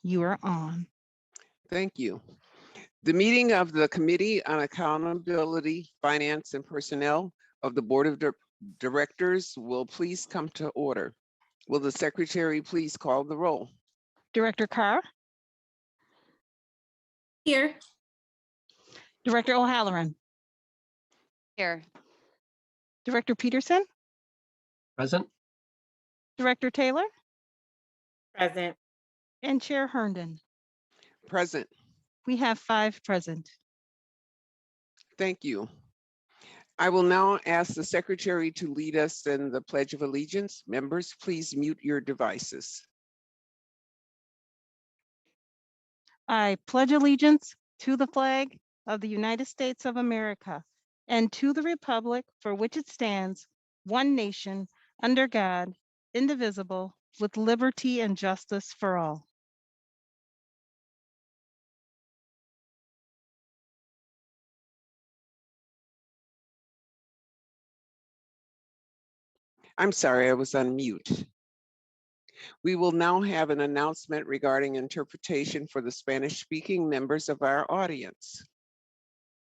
You are on. Thank you. The meeting of the Committee on Accountability, Finance, and Personnel of the Board of Directors will please come to order. Will the Secretary please call the roll? Director Carr, Here. Director O'Halloran, Here. Director Peterson, Present. Director Taylor, Present. and Chair Herndon. Present. We have 5 present. Thank you. I will now ask the Secretary to lead us in the Pledge of Allegiance. Members, please mute your devices. I pledge allegiance to the flag of the United States of America and to the republic for which it stands, one nation, under God, indivisible, with liberty and justice for all. I'm sorry, I was on mute. We will now have an announcement regarding interpretation for the Spanish-speaking members of our audience.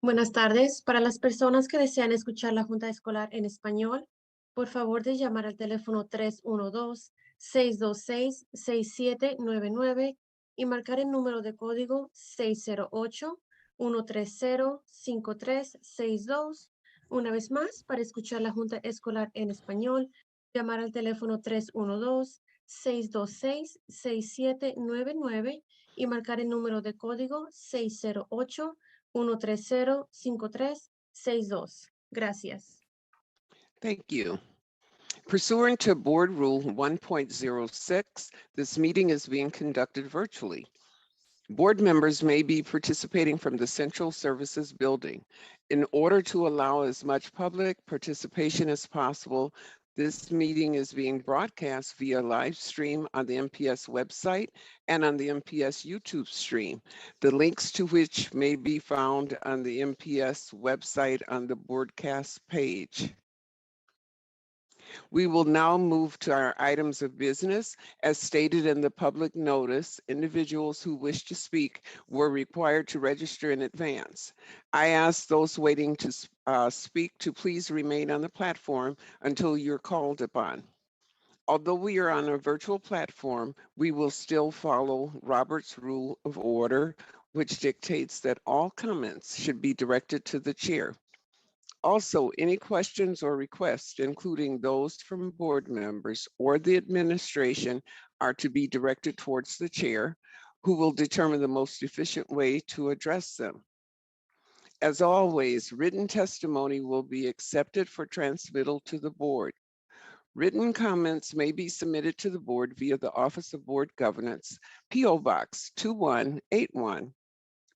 Buenas tardes. Para las personas que desean escuchar la Junta Escolar en español, por favor de llamar al teléfono 312-626-6799 y marcar el número de código 608-130-5362. Una vez más, para escuchar la Junta Escolar en español, llamar al teléfono 312-626-6799 y marcar el número de código 608-130-5362. Gracias. Thank you. Pursuant to Board Rule 1.06, this meeting is being conducted virtually. Board members may be participating from the Central Services Building. In order to allow as much public participation as possible, this meeting is being broadcast via live stream on the MPS website and on the MPS YouTube stream, the links to which may be found on the MPS website on the broadcast page. We will now move to our items of business. As stated in the public notice, individuals who wish to speak were required to register in advance. I ask those waiting to speak to please remain on the platform until you're called upon. Although we are on a virtual platform, we will still follow Robert's Rule of Order, which dictates that all comments should be directed to the chair. Also, any questions or requests, including those from board members or the administration, are to be directed towards the chair, who will determine the most efficient way to address them. As always, written testimony will be accepted for transmittal to the board. Written comments may be submitted to the board via the Office of Board Governance, P.O. Box 2181.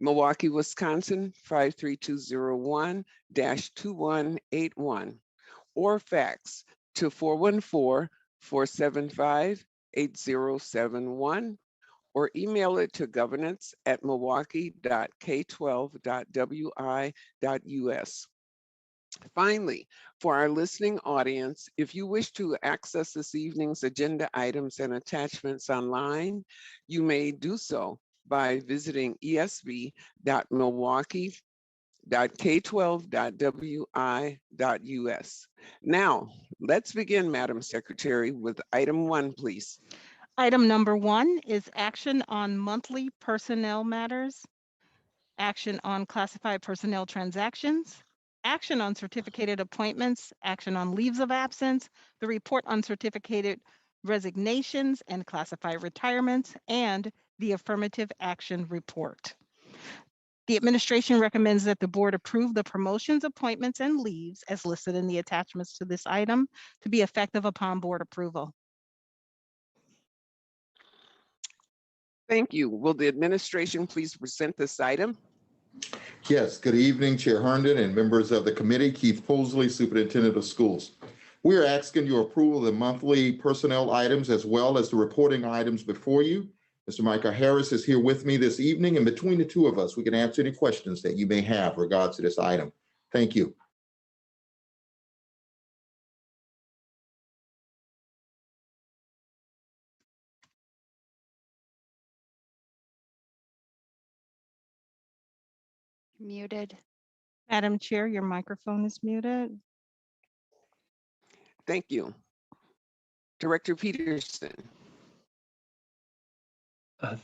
Milwaukee, Wisconsin, 53201-2181, or fax to 414-475-8071, or email it to governance@milwaukee.k12.wi.us. Finally, for our listening audience, if you wish to access this evening's agenda items and attachments online, you may do so by visiting esb.milwaukee.k12.wi.us. Now, let's begin, Madam Secretary, with item 1, please. Item number 1 is action on monthly personnel matters, action on classified personnel transactions, action on certificated appointments, action on leaves of absence, the report on certificated resignations and classified retirements, and the affirmative action report. The administration recommends that the board approve the promotions, appointments, and leaves as listed in the attachments to this item to be effective upon board approval. Thank you. Will the administration please present this item? Yes, good evening, Chair Herndon and members of the committee. Keith Posley, Superintendent of Schools. We are asking your approval of the monthly personnel items as well as the reporting items before you. Mr. Micah Harris is here with me this evening, and between the two of us, we can answer any questions that you may have regards to this item. Thank you. Muted. Madam Chair, your microphone is muted. Thank you. Director Peterson.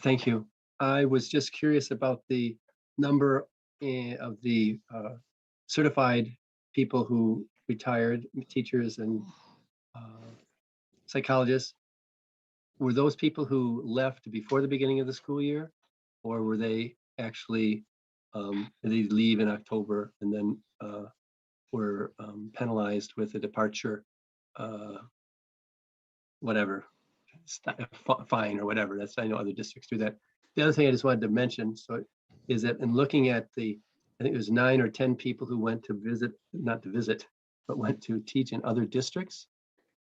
Thank you. I was just curious about the number of the certified people who retired, teachers and psychologists. Were those people who left before the beginning of the school year, or were they actually did they leave in October and then were penalized with a departure, whatever, fine or whatever? That's, I know other districts do that. The other thing I just wanted to mention, so is that in looking at the, I think it was 9 or 10 people who went to visit, not to visit, but went to teach in other districts.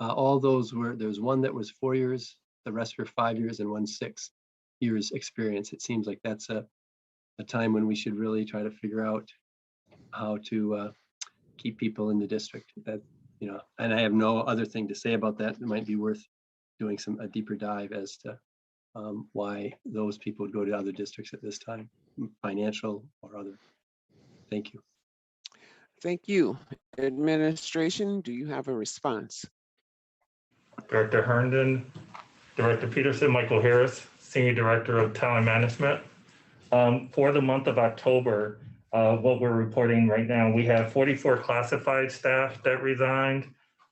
All those were, there was one that was 4 years, the rest were 5 years, and 1 6 years experience. It seems like that's a time when we should really try to figure out how to keep people in the district. That, you know, and I have no other thing to say about that. It might be worth doing a deeper dive as to why those people would go to other districts at this time, financial or other. Thank you. Thank you. Administration, do you have a response? Director Herndon, Director Peterson, Michael Harris, Senior Director of Talent Management. For the month of October, what we're reporting right now, we have 44 classified staff that resigned,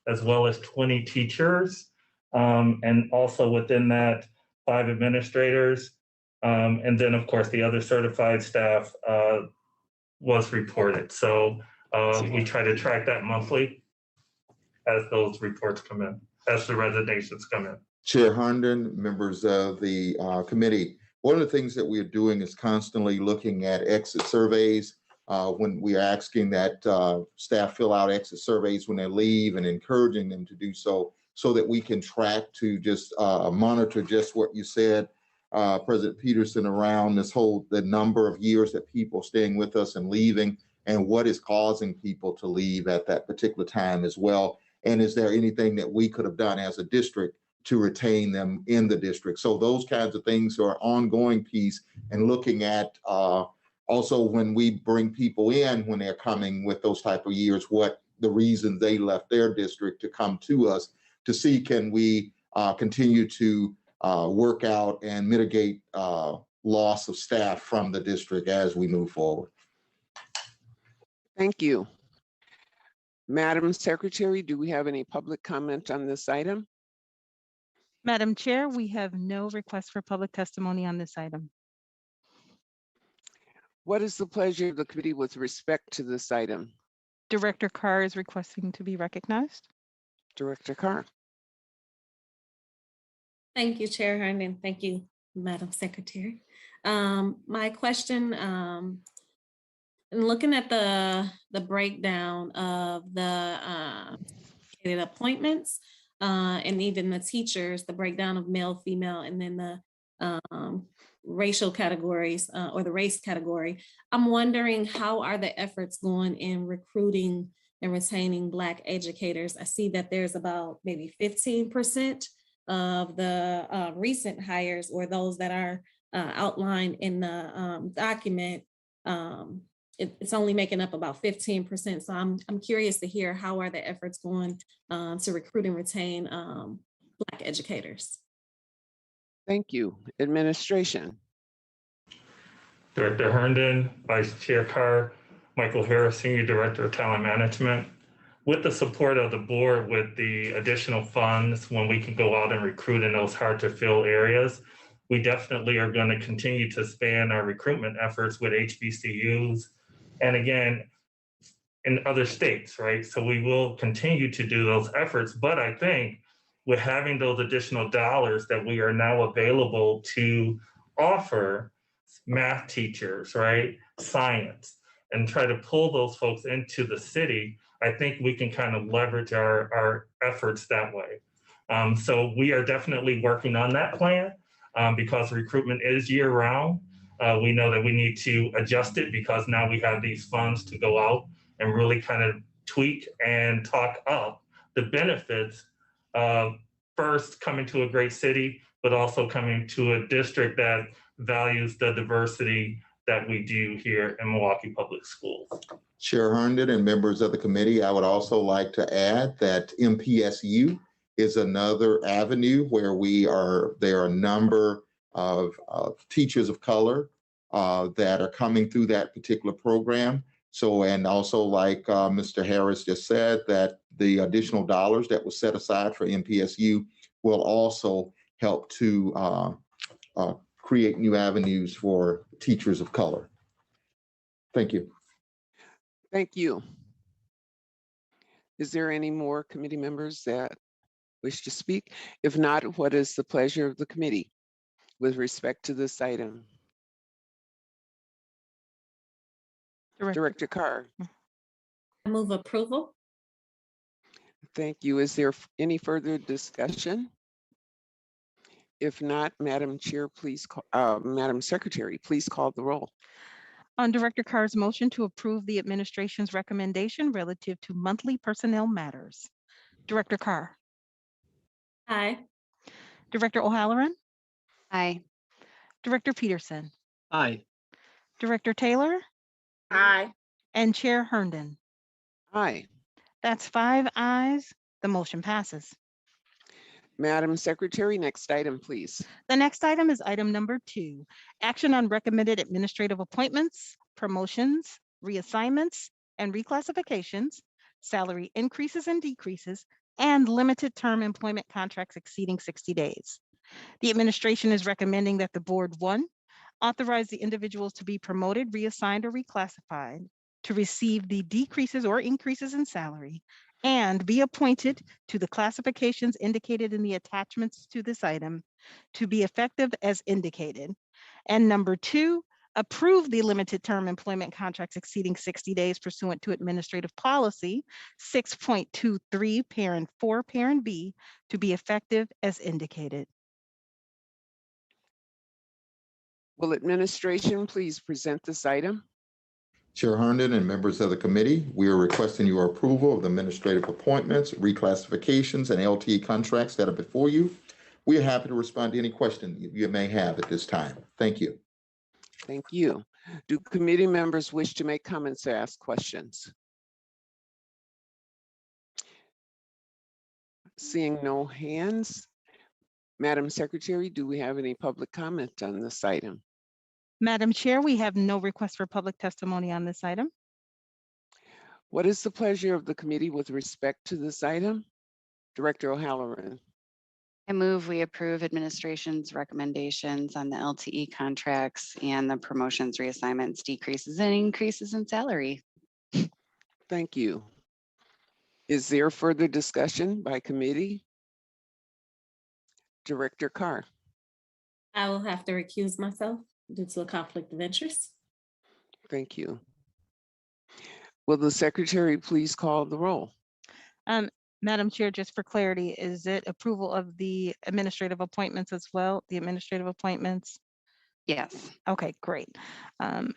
as well as 20 teachers. And also within that, 5 administrators. And then of course, the other certified staff was reported. So we try to track that monthly as those reports come in, as the resignations come in. Chair Herndon, members of the committee, one of the things that we're doing is constantly looking at exit surveys when we are asking that staff fill out exit surveys when they leave and encouraging them to do so that we can track to just monitor just what you said, President Peterson, around this the number of years that people staying with us and leaving, and what is causing people to leave at that particular time as well. And is there anything that we could have done as a district to retain them in the district? So those kinds of things are ongoing piece, and looking at also when we bring people in, when they're coming with those type of years, what the reasons they left their district to come to us, to see can we continue to work out and mitigate loss of staff from the district as we move forward. Thank you. Madam Secretary, do we have any public comment on this item? Madam Chair, we have no request for public testimony on this item. What is the pleasure of the committee with respect to this item? Director Carr is requesting to be recognized. Director Carr. Thank you, Chair Herndon. Thank you, Madam Secretary. My question, in looking at the breakdown of the appointments and even the teachers, the breakdown of male, female, and then the racial categories or the race category, I'm wondering how are the efforts going in recruiting and retaining Black educators? I see that there's about maybe 15% of the recent hires, or those that are outlined in the document. It's only making up about 15%. So I'm curious to hear how are the efforts going to recruit and retain Black educators? Thank you. Administration. Director Herndon, Vice Chair Carr, Michael Harris, Senior Director of Talent Management. With the support of the board, with the additional funds, when we can go out and recruit in those hard to fill areas, we definitely are going to continue to expand our recruitment efforts with HBCUs and again, in other states, right? So we will continue to do those efforts, but I think with having those additional dollars that we are now available to offer math teachers, right? Science, and try to pull those folks into the city, I think we can kind of leverage our efforts that way. So we are definitely working on that plan because recruitment is year round. We know that we need to adjust it because now we have these funds to go out and really kind of tweak and talk up the benefits of first coming to a great city, but also coming to a district that values the diversity that we do here in Milwaukee Public Schools. Chair Herndon and members of the committee, I would also like to add that MPSU is another avenue where there are a number of teachers of color that are coming through that particular program. So, and also like Mr. Harris just said, that the additional dollars that was set aside for MPSU will also help to create new avenues for teachers of color. Thank you. Thank you. Is there any more committee members that wish to speak? If not, what is the pleasure of the committee with respect to this item? Director Carr. I move approval. Thank you. Is there any further discussion? If not, Madam Chair, please call, Madam Secretary, please call the roll. On Director Carr's motion to approve the administration's recommendation relative to monthly personnel matters, Director Carr, Aye. Director O'Halloran, Aye. Director Peterson, Aye. Director Taylor, Aye. and Chair Herndon. Aye. That's 5 ayes. The motion passes. Madam Secretary, next item, please. The next item is item number 2, action on recommended administrative appointments, promotions, reassignments, and reclassifications, salary increases and decreases, and limited term employment contracts exceeding 60 days. The administration is recommending that the board, 1, authorize the individuals to be promoted, reassigned, or reclassified to receive the decreases or increases in salary and be appointed to the classifications indicated in the attachments to this item to be effective as indicated. And number 2, approve the limited term employment contracts exceeding 60 days pursuant to administrative policy 6.23, parent 4, parent B, to be effective as indicated. Will administration please present this item? Chair Herndon and members of the committee, we are requesting your approval of the administrative appointments, reclassifications, and LTE contracts that are before you. We are happy to respond to any question you may have at this time. Thank you. Thank you. Do committee members wish to make comments or ask questions? Seeing no hands, Madam Secretary, do we have any public comment on this item? Madam Chair, we have no request for public testimony on this item. What is the pleasure of the committee with respect to this item? Director O'Halloran. I move we approve administration's recommendations on the LTE contracts and the promotions, reassignments, decreases, and increases in salary. Thank you. Is there further discussion by committee? Director Carr. I will have to recuse myself due to a conflict of interest. Thank you. Will the secretary please call the roll? Madam Chair, just for clarity, is it approval of the administrative appointments as well? The administrative appointments? Yes. Okay, great. On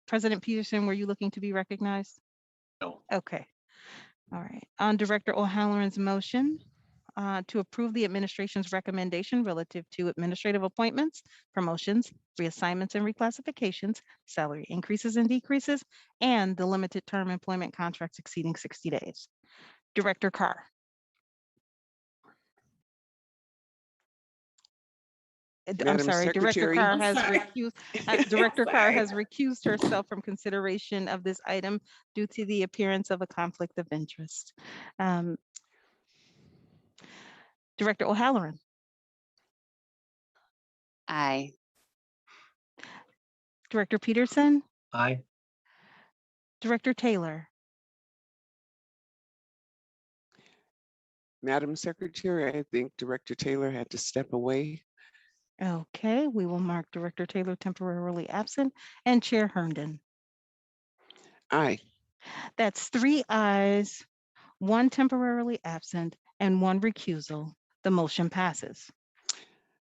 President Peterson, were you looking to be recognized? No. Okay. All right. On Director O'Halloran's motion to approve the administration's recommendation relative to administrative appointments, promotions, reassignments, and reclassifications, salary increases and decreases, and the limited term employment contracts exceeding 60 days. Director Carr. I'm Madam sorry, Director Secretary. Carr I'm has sorry. recused, Director Carr has recused herself from consideration of this item due to the appearance of a conflict of interest. Director O'Halloran. Aye. Director Peterson. Aye. Director Taylor. Madam Secretary, I think Director Taylor had to step away. Okay, we will mark Director Taylor temporarily absent and Chair Herndon. Aye. That's 3 ayes, 1 temporarily absent, and 1 recusal. The motion passes.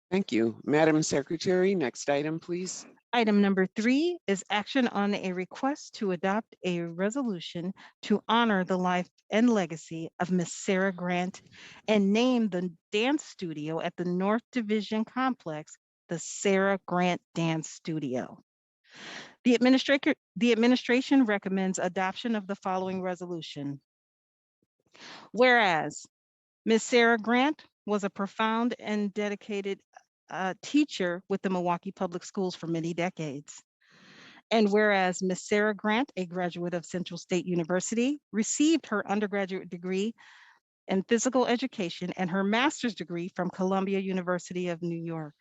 Thank you. Madam Secretary, next item, please. Item number 3 is action on a request to adopt a resolution to honor the life and legacy of Miss Sarah Grant and name the dance studio at the North Division Complex the Sarah Grant Dance Studio. The administration recommends adoption of the following resolution. Whereas Ms. Sarah Grant was a profound and dedicated teacher with the Milwaukee Public Schools for many decades. And whereas Ms. Sarah Grant, a graduate of Central State University, received her undergraduate degree in physical education and her master's degree from Columbia University of New York.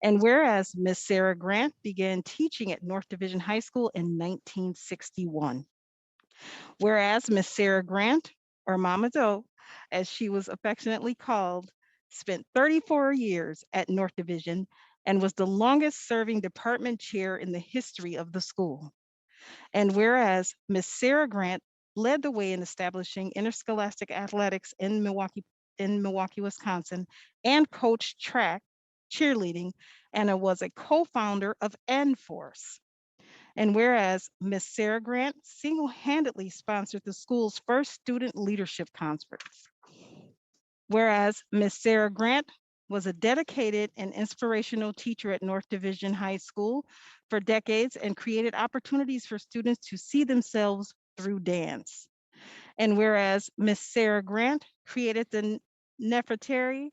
And whereas Ms. Sarah Grant began teaching at North Division High School in 1961. Whereas Ms. Sarah Grant, or Mama Doe, as she was affectionately called, spent 34 years at North Division and was the longest serving department chair in the history of the school. And whereas Ms. Sarah Grant led the way in establishing interscholastic athletics in Milwaukee, Wisconsin, and coached track, cheerleading, and was a co-founder of N-Force. And whereas Ms. Sarah Grant single-handedly sponsored the school's first student leadership conference. Whereas Ms. Sarah Grant was a dedicated and inspirational teacher at North Division High School for decades and created opportunities for students to see themselves through dance. And whereas Ms. Sarah Grant created the Nefertari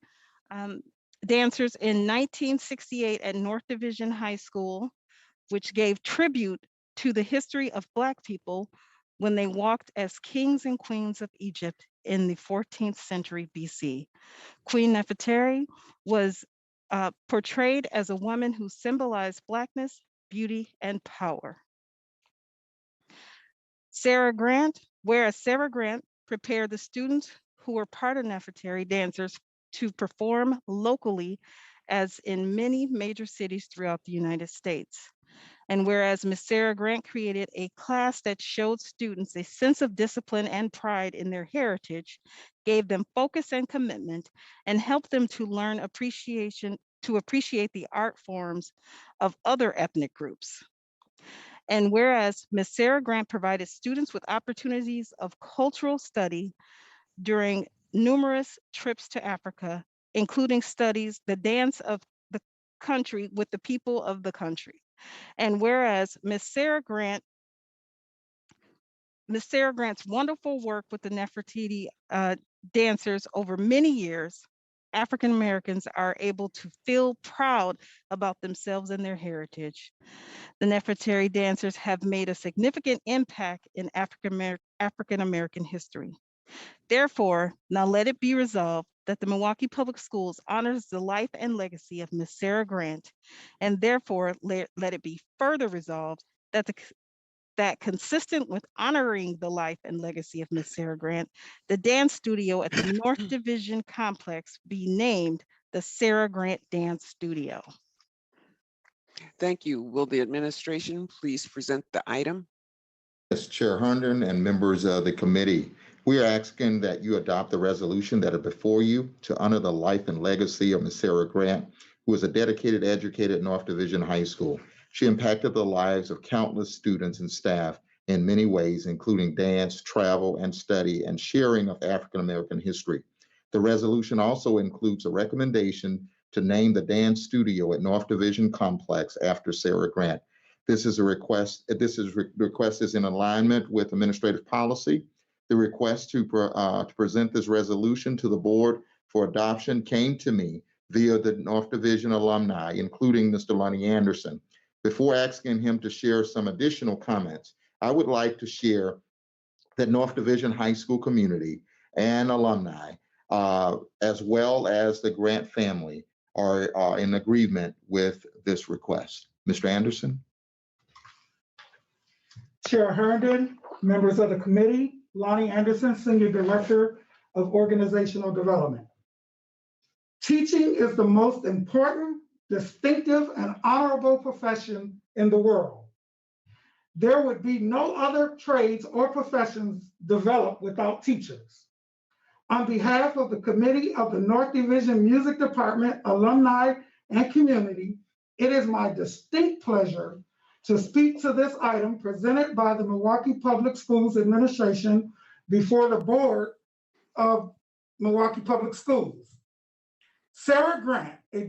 dancers in 1968 at North Division High School, which gave tribute to the history of Black people when they walked as kings and queens of Egypt in the 14th century BC. Queen Nefertari was portrayed as a woman who symbolized Blackness, beauty, and power. Whereas Sarah Grant prepared the students who were part of Nefertari dancers to perform locally as in many major cities throughout the United States. And whereas Ms. Sarah Grant created a class that showed students a sense of discipline and pride in their heritage, gave them focus and commitment, and helped them to learn to appreciate the art forms of other ethnic groups. And whereas Ms. Sarah Grant provided students with opportunities of cultural study during numerous trips to Africa, including studies the dance of the country with the people of the country. And whereas Ms. Sarah Grant's wonderful work with the Nefertiti dancers over many years, African Americans are able to feel proud about themselves and their heritage. The Nefertari dancers have made a significant impact in African American history. Therefore, now let it be resolved that the Milwaukee Public Schools honors the life and legacy of Ms. Sarah Grant, and therefore let it be further resolved that consistent with honoring the life and legacy of Ms. Sarah Grant, the dance studio at the North Division complex be named the Sarah Grant Dance Studio. Thank you. Will the administration please present the item? Yes, Chair Herndon and members of the committee, we are asking that you adopt the resolution that are before you to honor the life and legacy of Ms. Sarah Grant, who was a dedicated educator at North Division High School. She impacted the lives of countless students and staff in many ways, including dance, travel, and study, and sharing of African American history. The resolution also includes a recommendation to name the dance studio at North Division Complex after Sarah Grant. This request is in alignment with administrative policy. The request to present this resolution to the board for adoption came to me via the North Division alumni, including Mr. Lonnie Anderson. Before asking him to share some additional comments, I would like to share that North Division High School community and alumni, as well as the Grant family, are in agreement with this request. Mr. Anderson? Chair Herndon, members of the committee, Lonnie Anderson, Senior Director of Organizational Development. Teaching is the most important, distinctive, and honorable profession in the world. There would be no other trades or professions developed without teachers. On behalf of the committee of the North Division Music Department, alumni, and community, it is my distinct pleasure to speak to this item presented by the Milwaukee Public Schools Administration before the board of Milwaukee Public Schools. Sarah Grant, a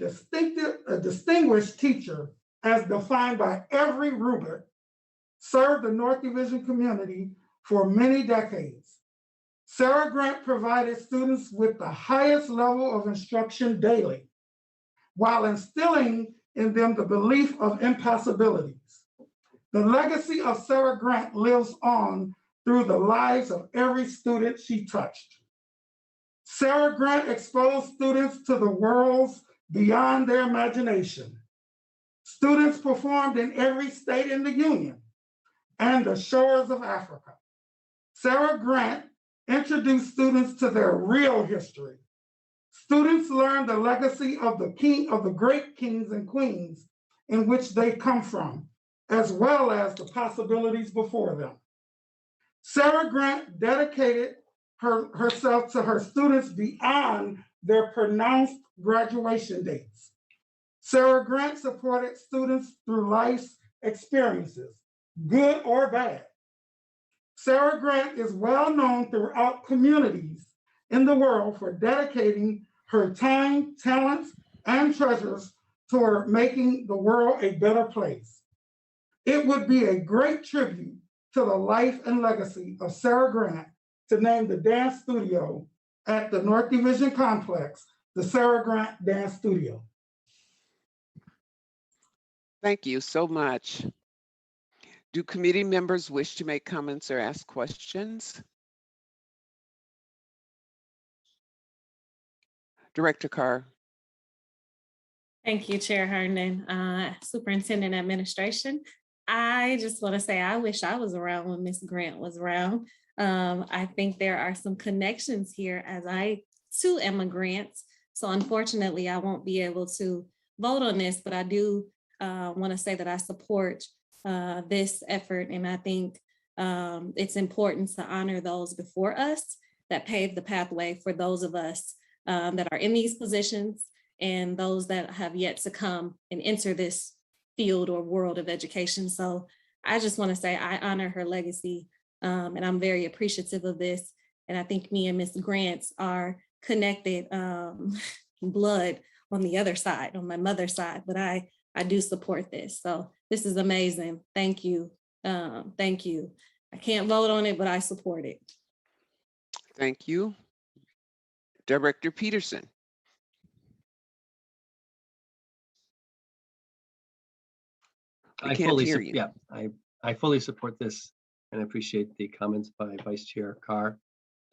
distinguished teacher as defined by every rubric, served the North Division community for many decades. Sarah Grant provided students with the highest level of instruction daily, while instilling in them the belief of impossibilities. The legacy of Sarah Grant lives on through the lives of every student she touched. Sarah Grant exposed students to the worlds beyond their imagination. Students performed in every state in the Union and the shores of Africa. Sarah Grant introduced students to their real history. Students learned the legacy of the great kings and queens in which they come from, as well as the possibilities before them. Sarah Grant dedicated herself to her students beyond their pronounced graduation dates. Sarah Grant supported students through life's experiences, good or bad. Sarah Grant is well known throughout communities in the world for dedicating her time, talents, and treasures toward making the world a better place. It would be a great tribute to the life and legacy of Sarah Grant to name the dance studio at the North Division Complex the Sarah Grant Dance Studio. Thank you so much. Do committee members wish to make comments or ask questions? Director Carr. Thank you, Chair Herndon, Superintendent Administration. I just want to say I wish I was around when Ms. Grant was around. I think there are some connections here as I too am a Grant. So unfortunately, I won't be able to vote on this, but I do want to say that I support this effort. And I think it's important to honor those before us that paved the pathway for those of us that are in these positions and those that have yet to come and enter this field or world of education. So I just want to say I honor her legacy and I'm very appreciative of this. And I think me and Ms. Grant are connected blood on the other side, on my mother's side, but I do support this. So this is amazing. Thank you. Thank you. I can't vote on it, but I support it. Thank you. Director Peterson. I fully support this and I appreciate the comments by Vice Chair Carr.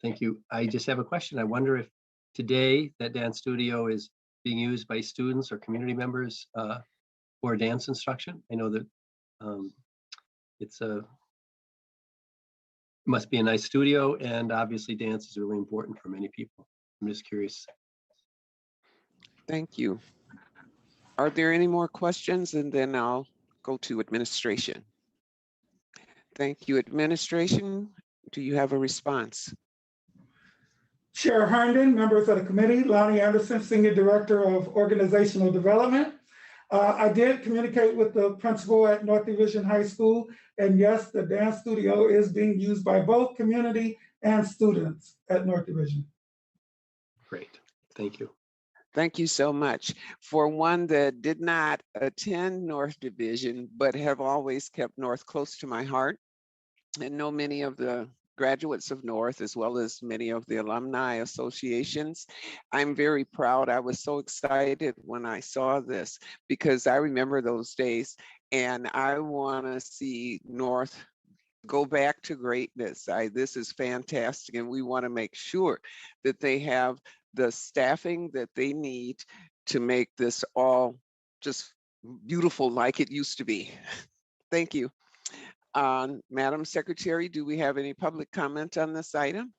Thank you. I just have a question. I wonder if today that dance studio is being used by students or community members for dance instruction. I know that must be a nice studio, and obviously dance is really important for many people. I'm just curious. Thank you. Are there any more questions? And then I'll go to administration. Thank you, administration. Do you have a response? Chair Herndon, members of the committee, Lonnie Anderson, Senior Director of Organizational Development. I did communicate with the principal at North Division High School, and yes, the dance studio is being used by both community and students at North Division. Great, thank you. Thank you so much. For one that did not attend North Division, but have always kept North close to my heart, and know many of the graduates of North, as well as many of the alumni associations. I'm very proud. I was so excited when I saw this because I remember those days and I want to see North go back to greatness. This is fantastic, and we want to make sure that they have the staffing that they need to make this all just beautiful like it used to be. Thank you. Madam Secretary, do we have any public comment on this item?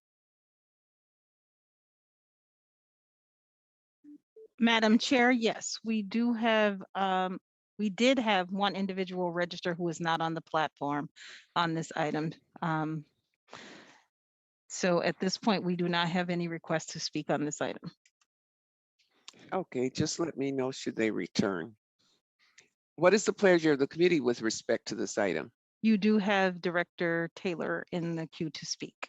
Madam Chair, yes, we do have, we did have one individual register who is not on the platform on this item. So at this point, we do not have any requests to speak on this item. Okay, just let me know should they return. What is the pleasure of the committee with respect to this item? You do have Director Taylor in the queue to speak.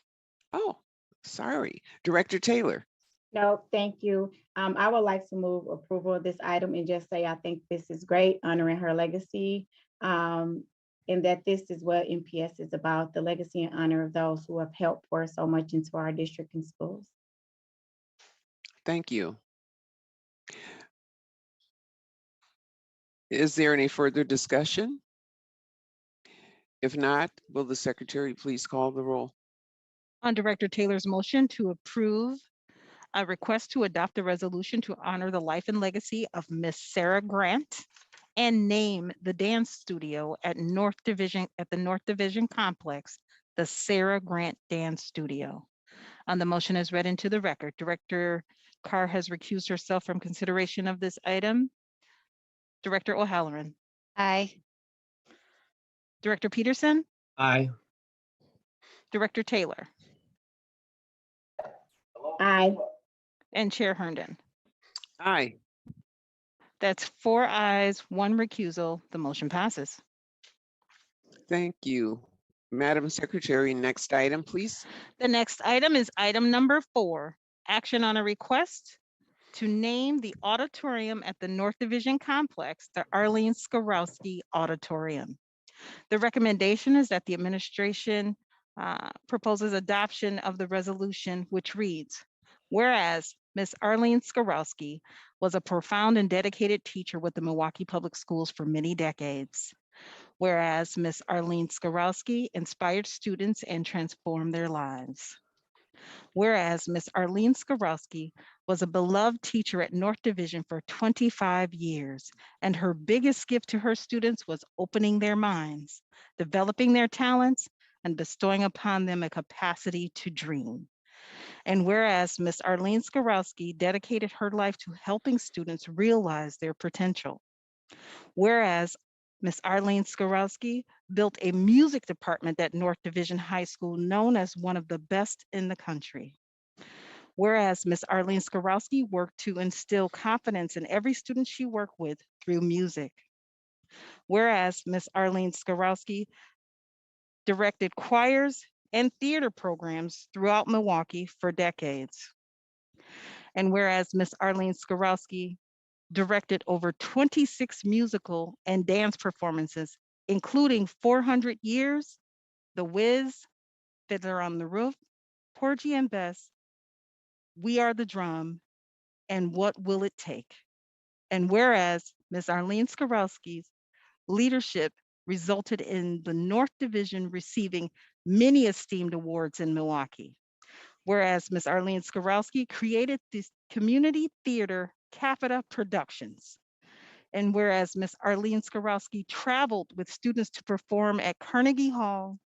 Oh, sorry. Director Taylor. No, thank you. I would like to move approval of this item and just say I think this is great, honoring her legacy. And that this is what MPS is about, the legacy and honor of those who have helped pour so much into our district and schools. Thank you. Is there any further discussion? If not, will the secretary please call the roll? On Director Taylor's motion to approve a request to adopt a resolution to honor the life and legacy of Miss Sarah Grant and name the dance studio at the North Division Complex, the Sarah Grant Dance Studio. The motion is read into the record. Director Carr has recused herself from consideration of this item. Director O'Halloran. Aye. Director Peterson. Aye. Director Taylor. Aye. And Chair Herndon. Aye. That's 4 ayes, 1 recusal. The motion passes. Thank you. Madam Secretary, next item, please. The next item is item number 4, action on a request to name the auditorium at the North Division Complex, the Arlene Skorowski Auditorium. The recommendation is that the administration proposes adoption of the resolution, which reads, whereas Ms. Arlene Skorowski was a profound and dedicated teacher with the Milwaukee Public Schools for many decades. Whereas Ms. Arlene Skorowski inspired students and transformed their lives. Whereas Ms. Arlene Skorowski was a beloved teacher at North Division for 25 years, and her biggest gift to her students was opening their minds, developing their talents, and bestowing upon them a capacity to dream. And whereas Ms. Arlene Skorowski dedicated her life to helping students realize their potential. Whereas Ms. Arlene Skorowski built a music department at North Division High School known as one of the best in the country. Whereas Ms. Arlene Skorowski worked to instill confidence in every student she worked with through music. Whereas Ms. Arlene Skorowski directed choirs and theater programs throughout Milwaukee for decades. And whereas Ms. Arlene Skorowski directed over 26 musical and dance performances, including 400 Years, The Wiz, Fiddler on the Roof, Porgy and Bess, We Are the Drum, and What Will It Take? And whereas Ms. Arlene Skorowski's leadership resulted in the North Division receiving many esteemed awards in Milwaukee. Whereas Ms. Arlene Skorowski created this community theater, Capita Productions. And whereas Ms. Arlene Skorowski traveled with students to perform at Carnegie Hall,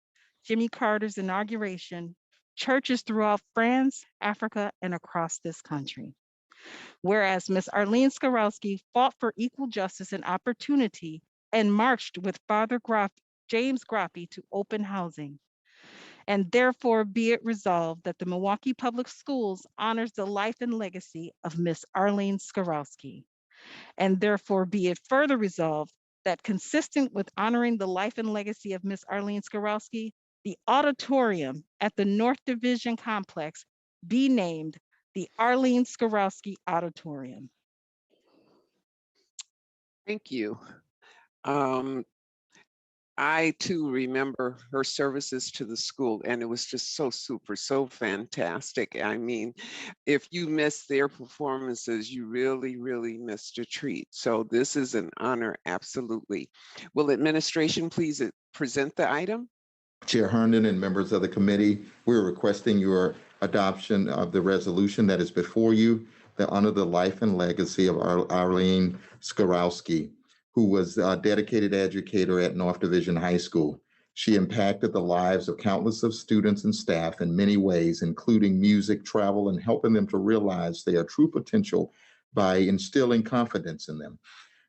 Jimmy Carter's inauguration, churches throughout France, Africa, and across this country. Whereas Ms. Arlene Skorowski fought for equal justice and opportunity and marched with Father James Grappi to open housing. And therefore be it resolved that the Milwaukee Public Schools honors the life and legacy of Ms. Arlene Skorowski. And therefore be it further resolved that consistent with honoring the life and legacy of Ms. Arlene Skorowski, the auditorium at the North Division Complex be named the Arlene Skorowski Auditorium. Thank you. I too remember her services to the school, and it was just so fantastic. I mean, if you missed their performances, you really missed a treat. So this is an honor, absolutely. Will administration please present the item? Chair Herndon and members of the committee, we're requesting your adoption of the resolution that is before you to honor the life and legacy of Arlene Skorowski, who was a dedicated educator at North Division High School. She impacted the lives of countless of students and staff in many ways, including music, travel, and helping them to realize their true potential by instilling confidence in them.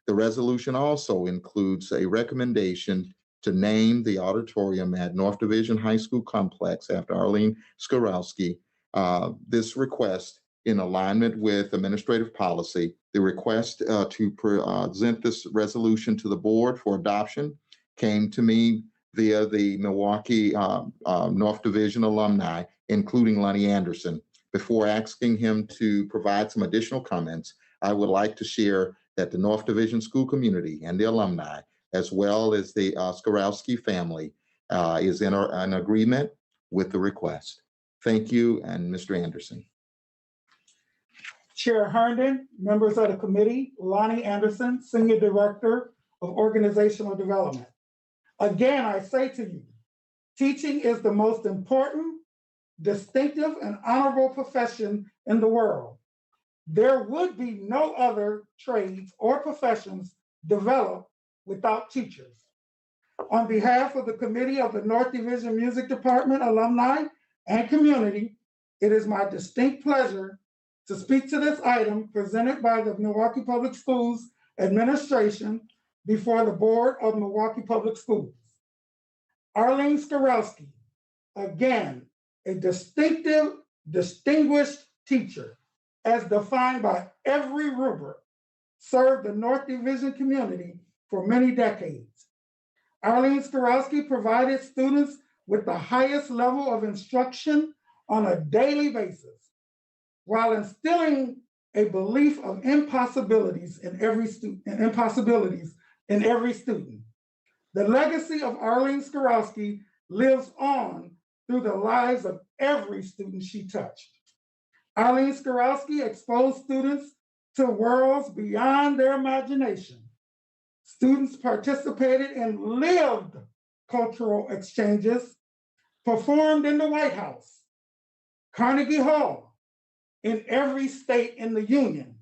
The resolution also includes a recommendation to name the auditorium at North Division High School Complex after Arlene Skorowski. This request, in alignment with administrative policy, the request to present this resolution to the board for adoption came to me via the Milwaukee North Division alumni, including Lonnie Anderson. Before asking him to provide some additional comments, I would like to share that the North Division school community and the alumni, as well as the Skorowski family, is in an agreement with the request. Thank you, and Mr. Anderson. Chair Herndon, members of the committee, Lonnie Anderson, Senior Director of Organizational Development. Again, I say to you, teaching is the most important, distinctive, and honorable profession in the world. There would be no other trades or professions developed without teachers. On behalf of the committee of the North Division Music Department alumni and community, it is my distinct pleasure to speak to this item presented by the Milwaukee Public Schools Administration before the Board of Milwaukee Public Schools. Arlene Skorowski, again, a distinctive, distinguished teacher, as defined by every rubric, served the North Division community for many decades. Arlene Skorowski provided students with the highest level of instruction on a daily basis, while instilling a belief of impossibilities in every student. The legacy of Arlene Skorowski lives on through the lives of every student she touched. Arlene Skorowski exposed students to worlds beyond their imagination. Students participated in lived cultural exchanges, performed in the White House, Carnegie Hall, in every state in the Union,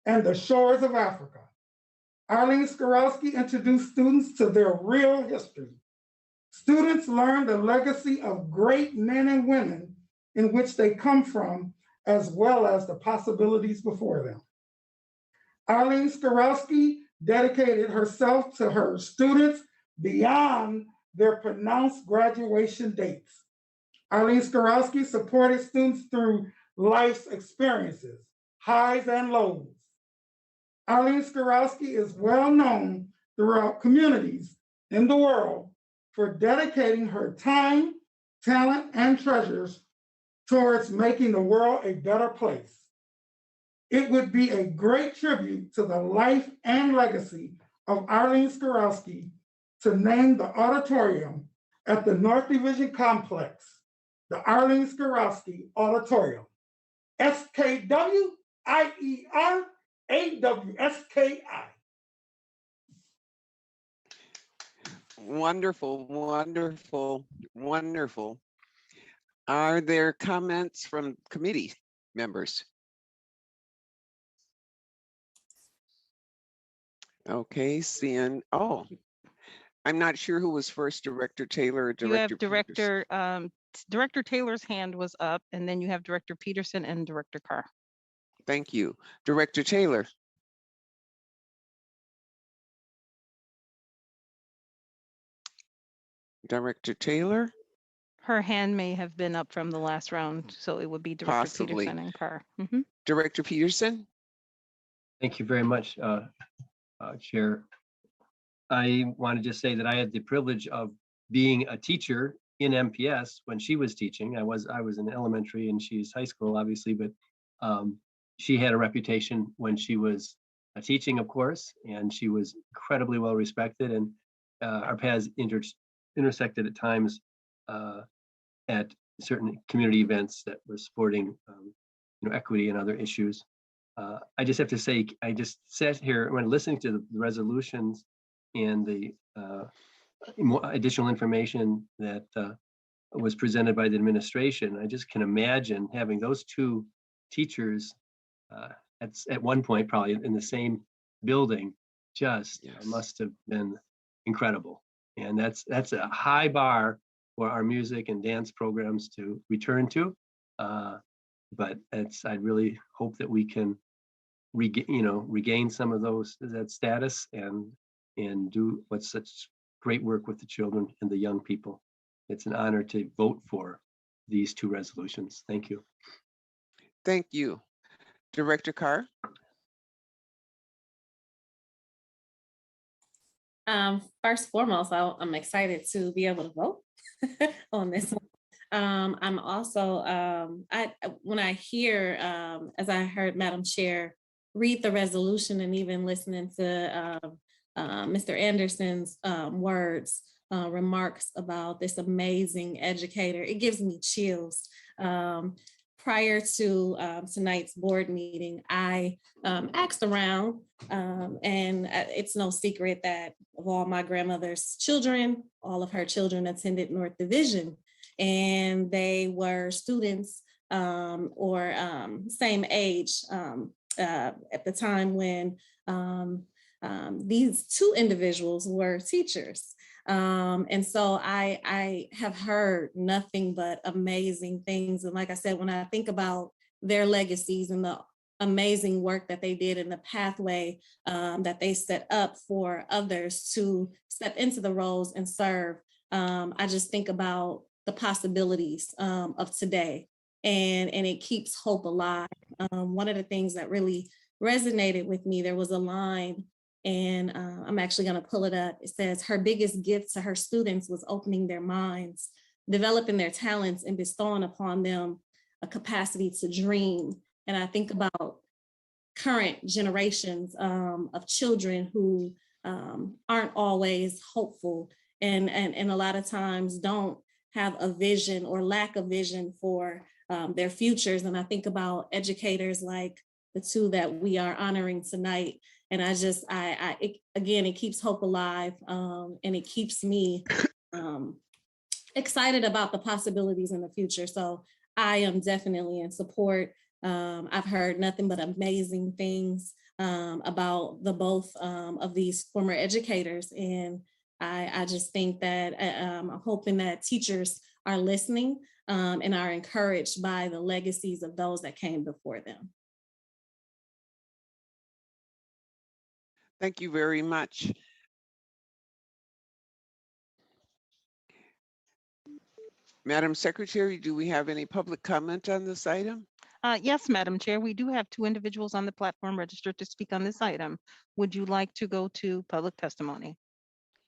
and the shores of Africa. Arlene Skorowski introduced students to their real history. Students learned the legacy of great men and women in which they come from, as well as the possibilities before them. Arlene Skorowski dedicated herself to her students beyond their pronounced graduation dates. Arlene Skorowski supported students through life's experiences, highs and lows. Arlene Skorowski is well known throughout communities in the world for dedicating her time, talent, and treasures towards making the world a better place. It would be a great tribute to the life and legacy of Arlene Skorowski to name the auditorium at the North Division Complex the Arlene Skorowski Auditorium. SKWIERAWSKI. Wonderful, wonderful, wonderful. Are there comments from committee members? Okay, seeing, oh, I'm not sure who was first, Director Taylor or You have Director Peterson. Director Taylor's hand was up, and then you have Director Peterson and Director Carr. Thank you. Director Taylor. Director Taylor? Her hand may have been up from the last round, so it would be Director Possibly. Peterson and Carr. Director Peterson? Thank you very much, Chair. I want to just say that I had the privilege of being a teacher in MPS when she was teaching. I was in elementary and she's high school, obviously, but she had a reputation when she was teaching, of course, and she was incredibly well respected. And our paths intersected at times at certain community events that were supporting, equity and other issues. I just have to say, I just sat here when listening to the resolutions and the additional information that was presented by the administration. I just can imagine having those two teachers at one point, probably in the same building, just must have been incredible. And that's a high bar for our music and dance programs to return to. But I really hope that we can regain some of that status and do what's such great work with the children and the young people. It's an honor to vote for these two resolutions. Thank you. Thank you. Director Carr? First and foremost, I'm excited to be able to vote on this one. I'm also, when I hear, as I heard Madam Chair read the resolution and even listening to Mr. Anderson's words, remarks about this amazing educator, it gives me chills. Prior to tonight's board meeting, I asked around, and it's no secret that of all my grandmother's children, all of her children attended North Division, and they were students or same age at the time when these two individuals were teachers. And so I have heard nothing but amazing things. And like I said, when I think about their legacies and the amazing work that they did in the pathway that they set up for others to step into the roles and serve, I just think about the possibilities of today, and it keeps hope alive. One of the things that really resonated with me, there was a line, and I'm actually going to pull it up. It says, her biggest gift to her students was opening their minds, developing their talents, and bestowing upon them a capacity to dream. And I think about current generations of children who aren't always hopeful, and a lot of times don't have a vision or lack of vision for their futures. And I think about educators like the two that we are honoring tonight. And again, it keeps hope alive, and it keeps me excited about the possibilities in the future. So I am definitely in support. I've heard nothing but amazing things about the both of these former educators. And I just think that I'm hoping that teachers are listening and are encouraged by the legacies of those that came before them. Thank you very much. Madam Secretary, do we have any public comment on this item? Yes, Madam Chair, we do have two individuals on the platform registered to speak on this item. Would you like to go to public testimony?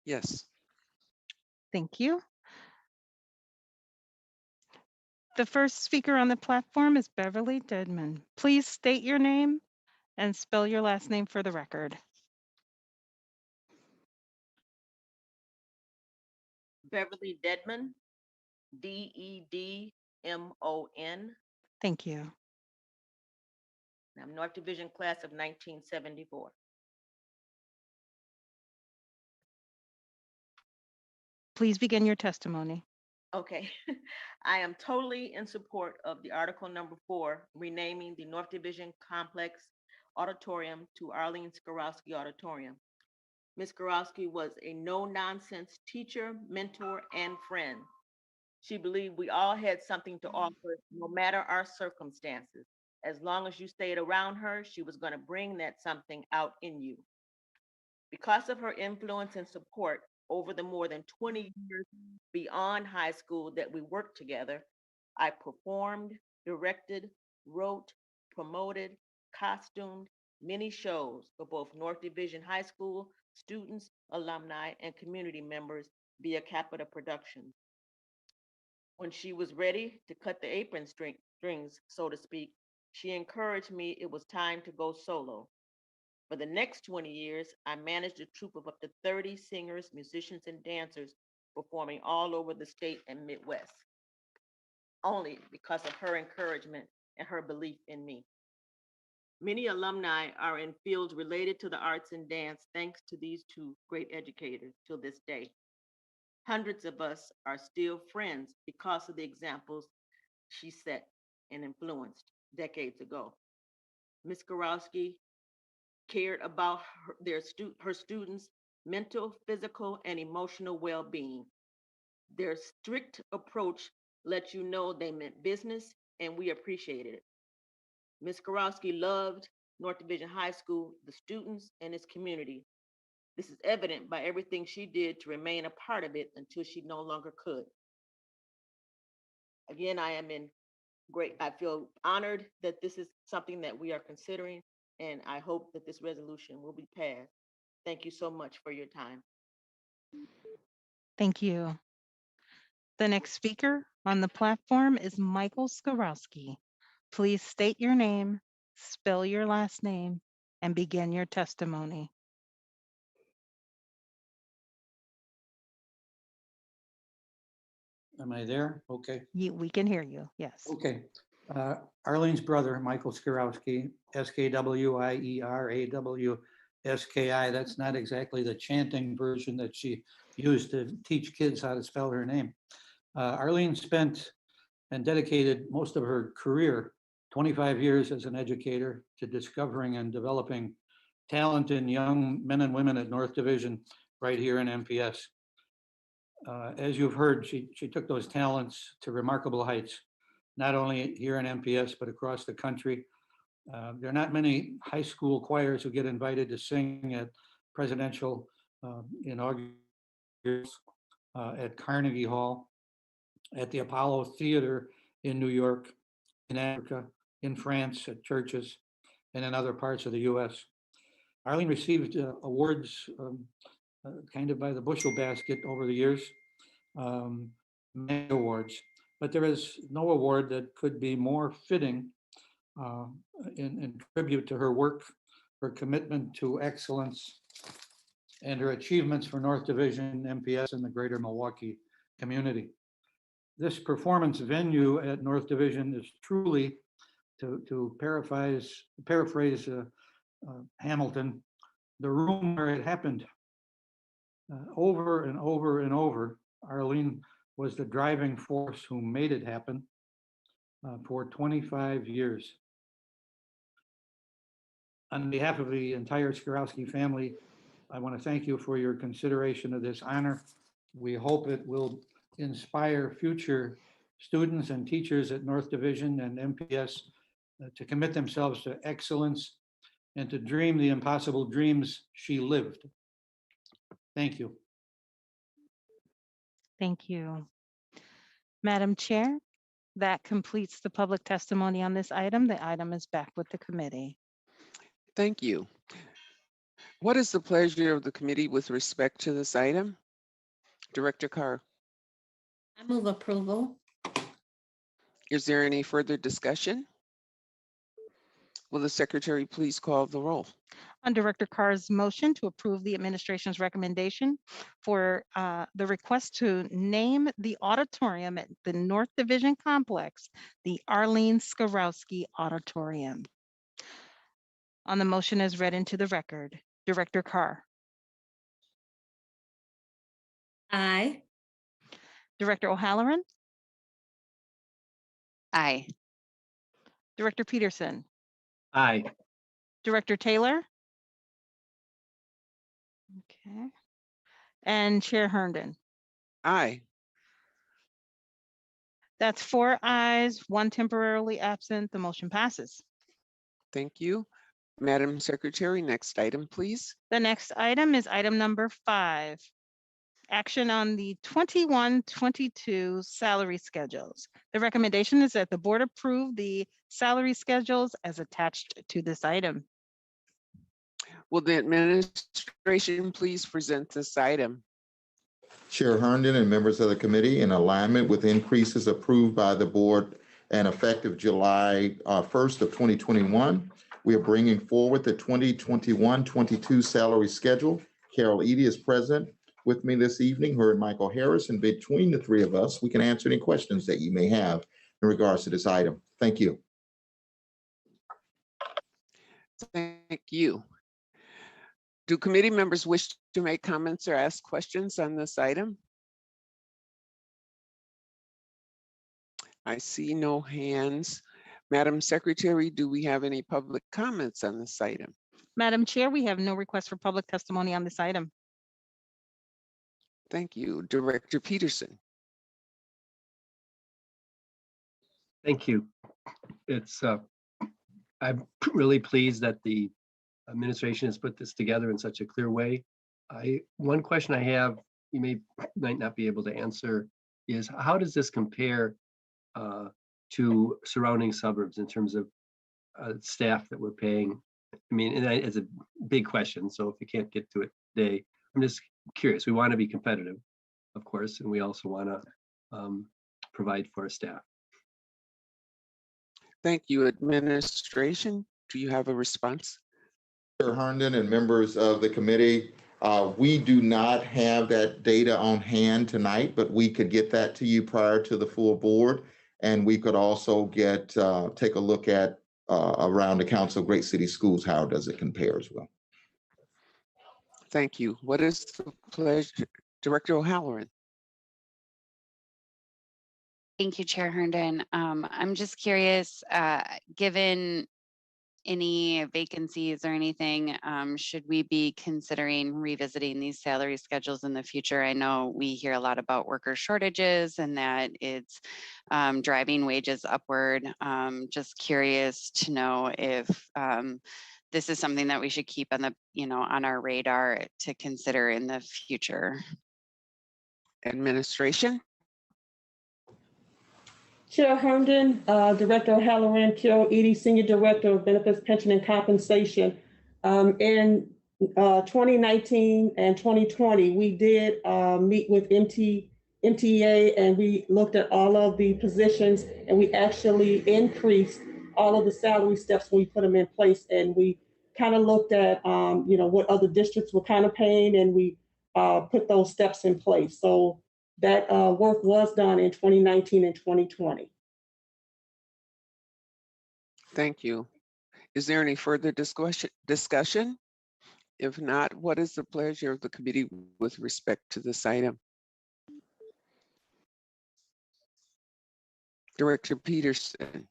Yes. Thank you. The first speaker on the platform is Beverly Dedman. Please state your name and spell your last name for the record. Beverly Dedman, Dedmon. Thank you. I'm North Division class of 1974. Please begin your testimony. Okay, I am totally in support of the Article number 4, renaming the North Division Complex Auditorium to Arlene Skorowski Auditorium. Ms. Skorowski was a no-nonsense teacher, mentor, and friend. She believed we all had something to offer, no matter our circumstances. As long as you stayed around her, she was going to bring that something out in you. Because of her influence and support over the more than 20 years beyond high school that we worked together, I performed, directed, wrote, promoted, costumed many shows for both North Division High School students, alumni, and community members via Capita Productions. When she was ready to cut the apron strings, so to speak, she encouraged me it was time to go solo. For the next 20 years, I managed a troupe of up to 30 singers, musicians, and dancers performing all over the state and Midwest, only because of her encouragement and her belief in me. Many alumni are in fields related to the arts and dance thanks to these two great educators till this day. Hundreds of us are still friends because of the examples she set and influenced decades ago. Ms. Skorowski cared about her students' mental, physical, and emotional well-being. Their strict approach let you know they meant business, and we appreciated it. Ms. Skorowski loved North Division High School, the students, and its community. This is evident by everything she did to remain a part of it until she no longer could. Again, I feel honored that this is something that we are considering, and I hope that this resolution will be passed. Thank you so much for your time. Thank you. The next speaker On the platform is Michael Skorowski. Please state your name, spell your last name, and begin your testimony. Am I there? Okay. We can hear you, yes. Okay. Arlene's brother, Michael Skorowski, Skwerawski. That's not exactly the chanting version that she used to teach kids how to spell her name. Arlene spent and dedicated most of her career, 25 years as an educator, to discovering and developing talent in young men and women at North Division right here in MPS. As you've heard, she took those talents to remarkable heights, not only here in MPS, but across the country. There are not many high school choirs who get invited to sing at presidential inaugurals at Carnegie Hall, at the Apollo Theater in New York, in Africa, in France, at churches, and in other parts of the US. Arlene received awards kind of by the bushel basket over the years, many awards, but there is no award that could be more fitting in tribute to her work, her commitment to excellence, and her achievements for North Division, MPS, and the greater Milwaukee community. This performance venue at North Division is truly, to paraphrase Hamilton, the room where it happened. Over and over and over, Arlene was the driving force who made it happen for 25 years. On behalf of the entire Skorowski family, I want to thank you for your consideration of this honor. We hope it will inspire future students and teachers at North Division and MPS to commit themselves to excellence and to dream the impossible dreams she lived. Thank you. Thank you. Madam Chair, that completes the public testimony on this item. The item is back with the committee. Thank you. What is the pleasure of the committee with respect to this item? Director Carr. I move approval. Is there any further discussion? Will the secretary please call the roll? On Director Carr's motion to approve the administration's recommendation for the request to name the auditorium at the North Division Complex, the Arlene Skorowski Auditorium. On the motion as read into the record, Director Carr. Aye. Director O'Halloran. Aye. Director Peterson. Aye. Director Taylor. Okay. And Chair Herndon. Aye. That's 4 ayes, 1 temporarily absent. The motion passes. Thank you. Madam Secretary, next item, please. The next item is item number 5. Action on the 21-22 salary schedules. The recommendation is that the board approve the salary schedules as attached to this item. Will the administration please present this item? Chair Herndon and members of the committee, in alignment with increases approved by the board and effective July 1st of 2021, we are bringing forward the 2021-22 salary schedule. Carol Edie is present with me this evening, her and Michael Harris, and between the three of us, we can answer any questions that you may have in regards to this item. Thank you. Thank you. Do committee members wish to make comments or ask questions on this item? I see no hands. Madam Secretary, do we have any public comments on this item? Madam Chair, we have no request for public testimony on this item. Thank you. Director Peterson. Thank you. I'm really pleased that the administration has put this together in such a clear way. One question I have, you might not be able to answer, is how does this compare to surrounding suburbs in terms of staff that we're paying? I mean, and it's a big question, so if you can't get to it today, I'm just curious. We want to be competitive, of course, and we also want to provide for our staff. Thank you, administration. Do you have a response? Chair Herndon and members of the committee, we do not have that data on hand tonight, but we could get that to you prior to the full board. And we could also take a look at around the Council of Great City Schools, how does it compare as well? Thank you. What is the pleasure? Director O'Halloran. Thank you, Chair Herndon. I'm just curious, given any vacancies or anything, should we be considering revisiting these salary schedules in the future? I know we hear a lot about worker shortages and that it's driving wages upward. Just curious to know if this is something that we should keep on the, on our radar to consider in the future. Administration. Chair Herndon, Director O'Halloran, Carol Edie, Senior Director of Benefits, Pension, and Compensation. In 2019 and 2020, we did meet with MTA, and we looked at all of the positions, and we actually increased all of the salary steps when we put them in place. And we kind of looked at, what other districts were kind of paying, and we put those steps in place. So that work was done in 2019 and 2020. Thank you. Is there any further discussion? If not, what is the pleasure of the committee with respect to this item? Director Peterson.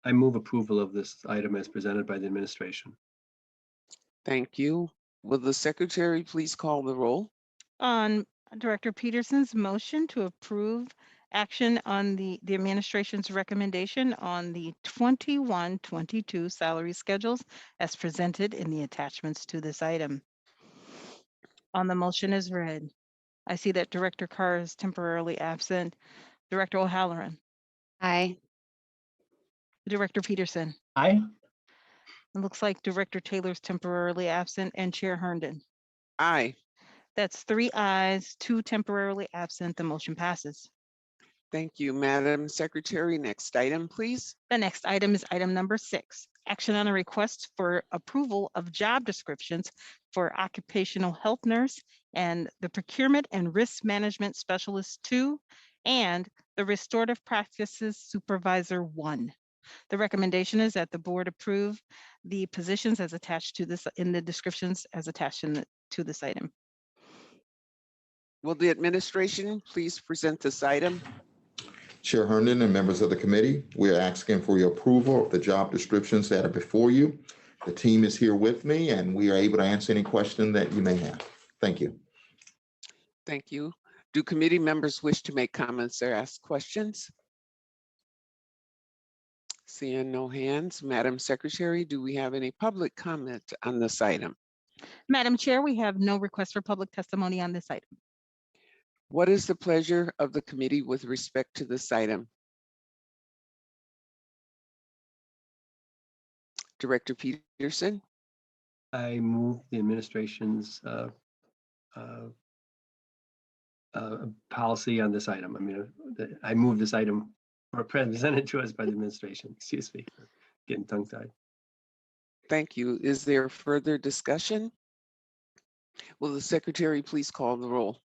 I move approval of this item as presented by the administration. Thank you. Will the secretary please call the roll? On Director Peterson's motion to approve action on the administration's recommendation on the 21-22 salary schedules as presented in the attachments to this item. On the motion as read, I see that Director Carr is temporarily absent. Director O'Halloran. Aye. Director Peterson. Aye. It looks like Director Taylor's temporarily absent and Chair Herndon. Aye. That's 3 ayes, 2 temporarily absent. The motion passes. Thank you, Madam Secretary. Next item, please. The next item is item number 6, action on a request for approval of job descriptions for occupational health nurse and the procurement and risk management specialist 2 and the restorative practices supervisor 1. The recommendation is that the board approve the positions as attached to this in the descriptions as attached to this item. Will the administration please present this item? Chair Herndon and members of the committee, we are asking for your approval of the job descriptions that are before you. The team is here with me and we are able to answer any question that you may have. Thank you. Thank you. Do committee members wish to make comments or ask questions? Seeing no hands, Madam Secretary, do we have any public comment on this item? Madam Chair, we have no request for public testimony on this item. What is the pleasure of the committee with respect to this item? Director Peterson. I move the administration's policy on this item. I mean, I move this item or presented to us by the administration. Excuse me, getting tongue-tied. Thank you. Is there further discussion? Will the secretary please call the roll?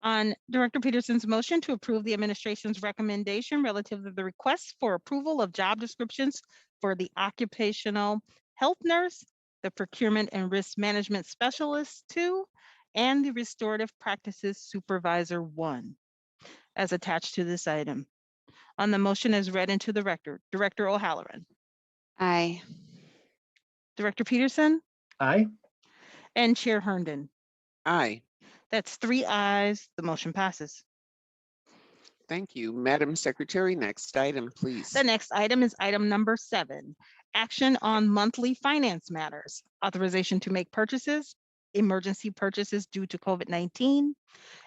On Director Peterson's motion to approve the administration's recommendation relative to the request for approval of job descriptions for the occupational health nurse, the procurement and risk management specialist 2, and the restorative practices supervisor 1, as attached to this item. On the motion as read into the record, Director O'Halloran. Aye. Director Peterson. Aye. And Chair Herndon. Aye. That's 3 ayes. The motion passes. Thank you. Madam Secretary, next item, please. The next item is item number 7, action on monthly finance matters, authorization to make purchases, emergency purchases due to COVID-19,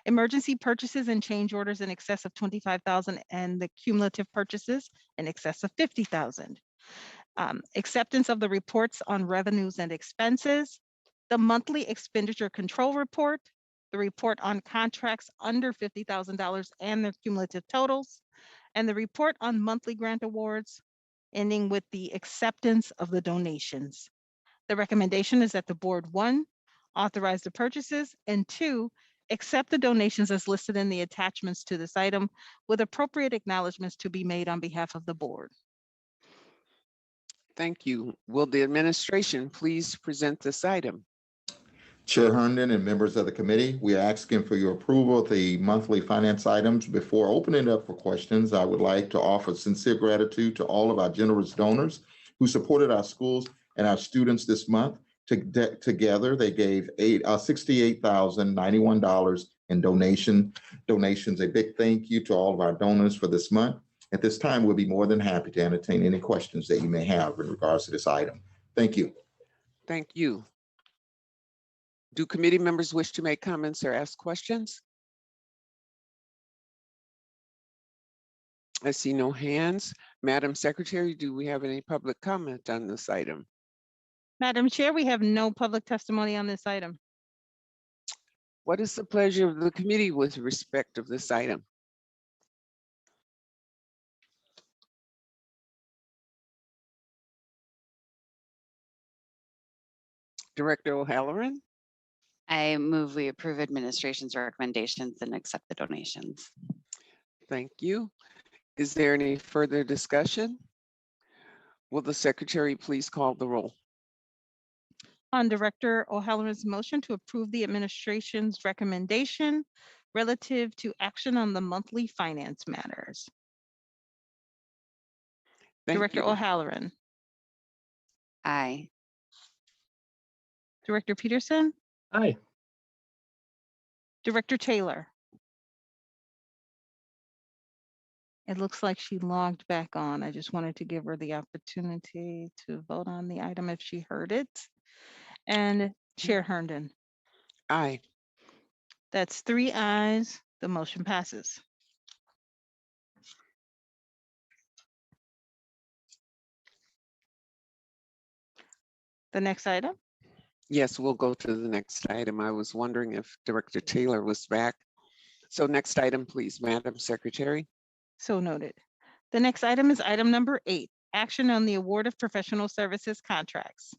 emergency purchases and change orders in excess of $25,000 and the cumulative purchases in excess of $50,000. Acceptance of the reports on revenues and expenses, the monthly expenditure control report, the report on contracts under $50,000 and their cumulative totals, and the report on monthly grant awards, ending with the acceptance of the donations. The recommendation is that the board, 1, authorize the purchases, and 2, accept the donations as listed in the attachments to this item with appropriate acknowledgements to be made on behalf of the board. Thank you. Will the administration please present this item? Chair Herndon and members of the committee, we are asking for your approval of the monthly finance items. Before opening it up for questions, I would like to offer sincere gratitude to all of our generous donors who supported our schools and our students this month. Together, they gave $68,091 in donations. A big thank you to all of our donors for this month. At this time, we'll be more than happy to entertain any questions that you may have in regards to this item. Thank you. Thank you. Do committee members wish to make comments or ask questions? I see no hands. Madam Secretary, do we have any public comment on this item? Madam Chair, we have no public testimony on this item. What is the pleasure of the committee with respect of this item? Director O'Halloran? I move we approve administration's recommendations and accept the donations. Thank you. Is there any further discussion? Will the secretary please call the roll? On Director O'Halloran's motion to approve the administration's recommendation relative to action on the monthly finance matters. Director O'Halloran. Aye. Director Peterson. Aye. Director Taylor. It looks like she logged back on. I just wanted to give her the opportunity to vote on the item if she heard it. And Chair Herndon. Aye. That's 3 ayes. The motion passes. The next item. Yes, we'll go to the next item. I was wondering if Director Taylor was back. So next item, please, Madam Secretary. So noted. The next item is item number 8, action on the award of professional services contracts.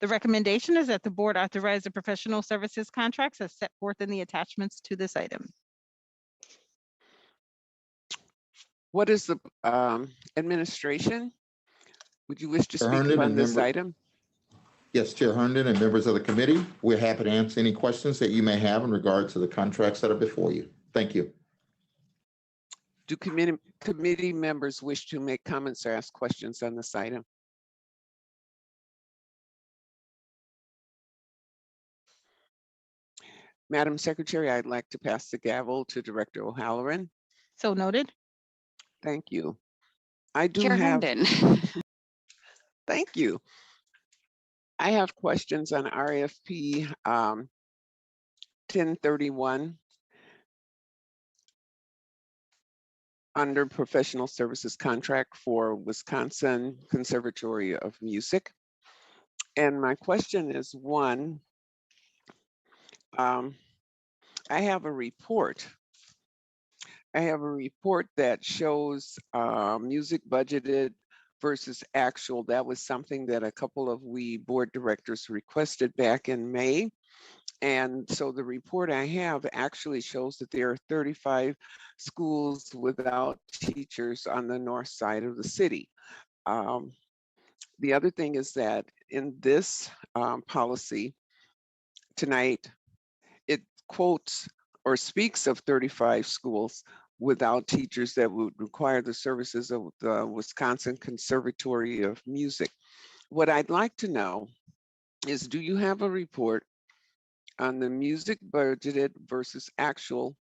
The recommendation is that the board authorize the professional services contracts as set forth in the attachments to this item. What is the administration? Would you wish to speak Herndon on and this member- item? Yes, Chair Herndon and members of the committee, we're happy to answer any questions that you may have in regard to the contracts that are before you. Thank you. Do committee members wish to make comments or ask questions on this item? Madam Secretary, I'd like to pass the gavel to Director O'Halloran. So noted. Thank you. I do Chair have. Herndon. Thank you. I have questions on RFP 1031 under professional services contract for Wisconsin Conservatory of Music. And my question is, 1, I have a report. That shows music budgeted versus actual. That was something that a couple of we board directors requested back in May. And so the report I have actually shows that there are 35 schools without teachers on the north side of the city. The other thing is that in this policy tonight, it quotes or speaks of 35 schools without teachers that would require the services of the Wisconsin Conservatory of Music. What I'd like to know is, do you have a report on the music budgeted versus actual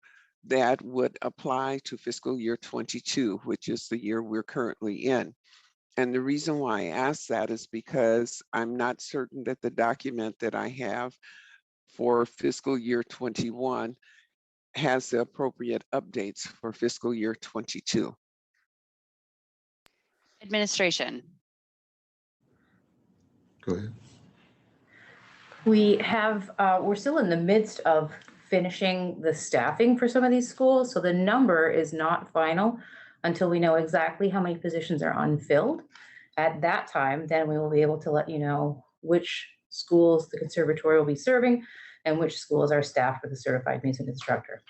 that would apply to fiscal year 22, which is the year we're currently in? And the reason why I ask that is because I'm not certain that the document that I have for fiscal year 21 has the appropriate updates for fiscal year 22. Administration. Go ahead. We have, we're still in the midst of finishing the staffing for some of these schools. So the number is not final until we know exactly how many positions are unfilled. At that time, then we will be able to let you know which schools the conservatory will be serving and which schools are staffed with a certified music instructor.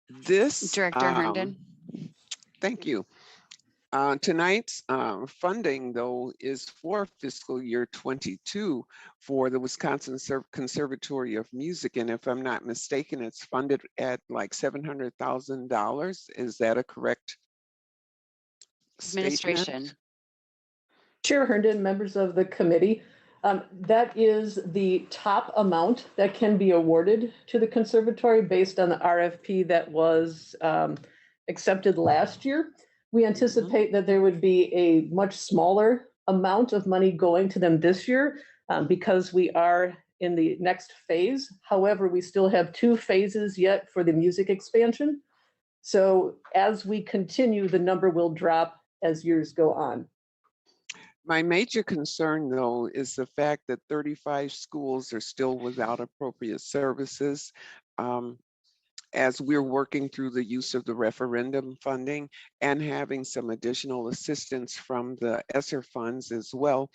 This, Director Herndon. thank you. Tonight's funding, though, is for fiscal year 22 for the Wisconsin Conservatory of Music. And if I'm not mistaken, it's funded at like $700,000. Is that a correct Administration. statement? Chair Herndon, members of the committee, that is the top amount that can be awarded to the conservatory based on the RFP that was accepted last year. We anticipate that there would be a much smaller amount of money going to them this year because we are in the next phase. However, we still have 2 phases yet for the music expansion. So as we continue, the number will drop as years go on. My major concern, though, is the fact that 35 schools are still without appropriate services. As we're working through the use of the referendum funding and having some additional assistance from the ESSER funds as well.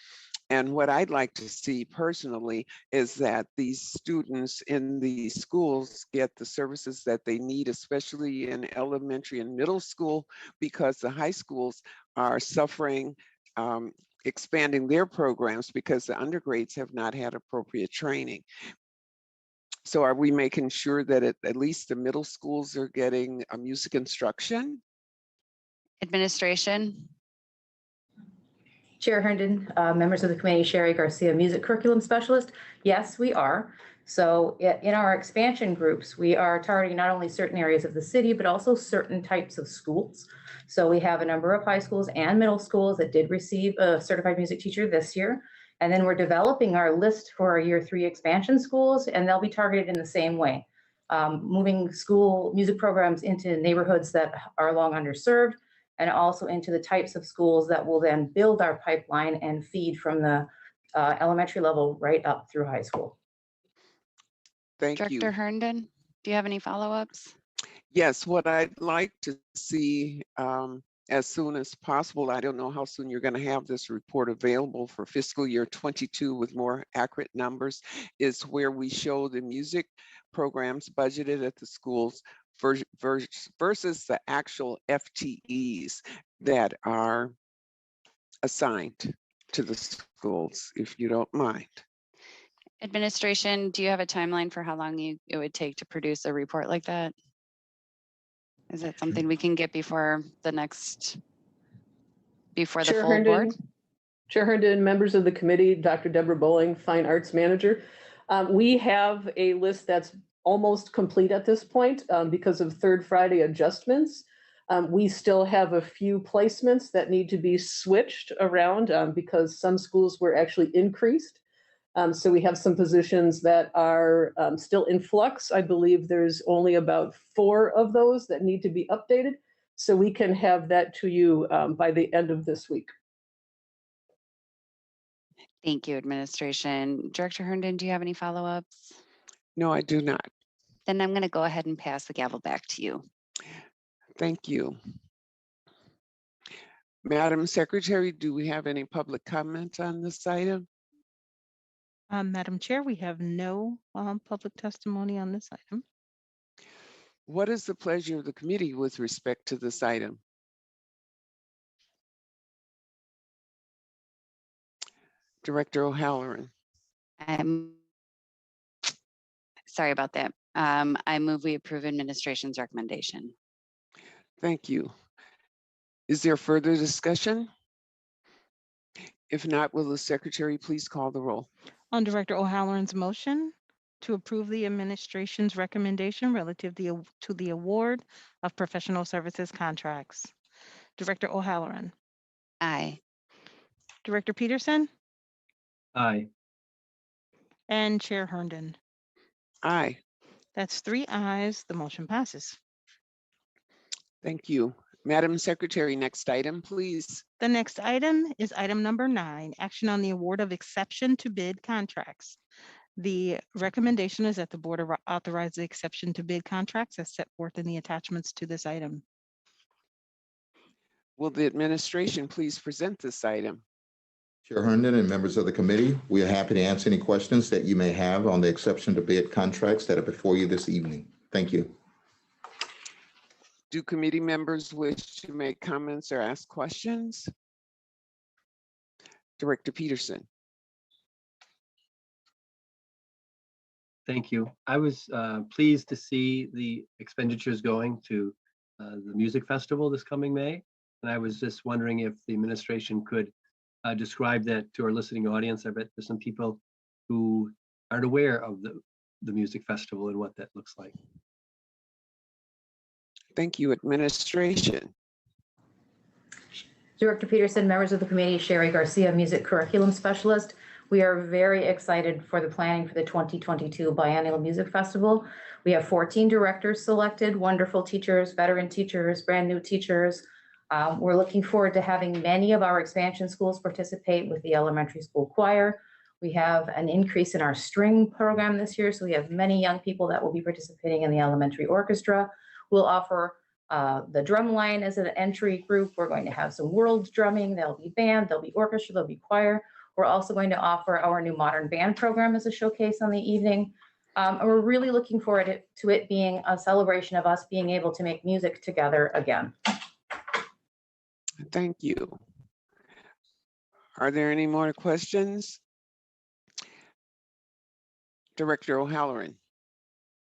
And what I'd like to see personally is that these students in these schools get the services that they need, especially in elementary and middle school, because the high schools are suffering expanding their programs because the undergrades have not had appropriate training. So are we making sure that at least the middle schools are getting a music instruction? Administration. Chair Herndon, members of the committee, Sherry Garcia, music curriculum specialist. Yes, we are. So in our expansion groups, we are targeting not only certain areas of the city, but also certain types of schools. So we have a number of high schools and middle schools that did receive a certified music teacher this year. And then we're developing our list for our year 3 expansion schools, and they'll be targeted in the same way. Moving school music programs into neighborhoods that are long underserved, and also into the types of schools that will then build our pipeline and feed from the elementary level right up through high school. Thank you. Director Herndon, do you have any follow-ups? Yes, what I'd like to see as soon as possible, I don't know how soon you're going to have this report available for fiscal year 22 with more accurate numbers, is where we show the music programs budgeted at the schools versus the actual FTEs that are assigned to the schools, if you don't mind. Administration, do you have a timeline for how long it would take to produce a report like that? Is it something we can get before the Chair full board? Chair Herndon, members of the committee, Dr. Deborah Bowling, Fine Arts Manager. We have a list that's almost complete at this point because of Third Friday adjustments. We still have a few placements that need to be switched around because some schools were actually increased. So we have some positions that are still in flux. I believe there's only about 4 of those that need to be updated. So we can have that to you by the end of this week. Thank you, administration. Director Herndon, do you have any follow-ups? No, I do not. Then I'm going to go ahead and pass the gavel back to you. Thank you. Madam Secretary, do we have any public comment on this item? Madam Chair, we have no public testimony on this item. What is the pleasure of the committee with respect to this item? Director O'Halloran. Sorry about that. I move we approve administration's recommendation. Thank you. Is there further discussion? If not, will the secretary please call the roll? On Director O'Halloran's motion to approve the administration's recommendation relative to the award of professional services contracts. Director O'Halloran. Aye. Director Peterson. Aye. And Chair Herndon. Aye. That's 3 ayes. The motion passes. Thank you. Madam Secretary, next item, please. The next item is item number 9, action on the award of exception to bid contracts. The recommendation is that the board authorize the exception to bid contracts as set forth in the attachments to this item. Will the administration please present this item? Chair Herndon and members of the committee, we are happy to answer any questions that you may have on the exception to bid contracts that are before you this evening. Thank you. Do committee members wish to make comments or ask questions? Director Peterson. Thank you. I was pleased to see the expenditures going to the music festival this coming May. And I was just wondering if the administration could describe that to our listening audience. I bet there's some people who aren't aware of the music festival and what that looks like. Thank you, administration. Director Peterson, members of the committee, Sherry Garcia, Music Curriculum Specialist. We are very excited for the planning for the 2022 Biennial Music Festival. We have 14 directors selected, wonderful teachers, veteran teachers, brand new teachers. We're looking forward to having many of our expansion schools participate with the elementary school choir. We have an increase in our string program this year, so we have many young people that will be participating in the elementary orchestra. We'll offer the drum line as an entry group. We're going to have some world drumming. There'll be band, there'll be orchestra, there'll be choir. We're also going to offer our new modern band program as a showcase on the evening. And we're really looking forward to it being a celebration of us being able to make music together again. Thank you. Are there any more questions? Director O'Halloran.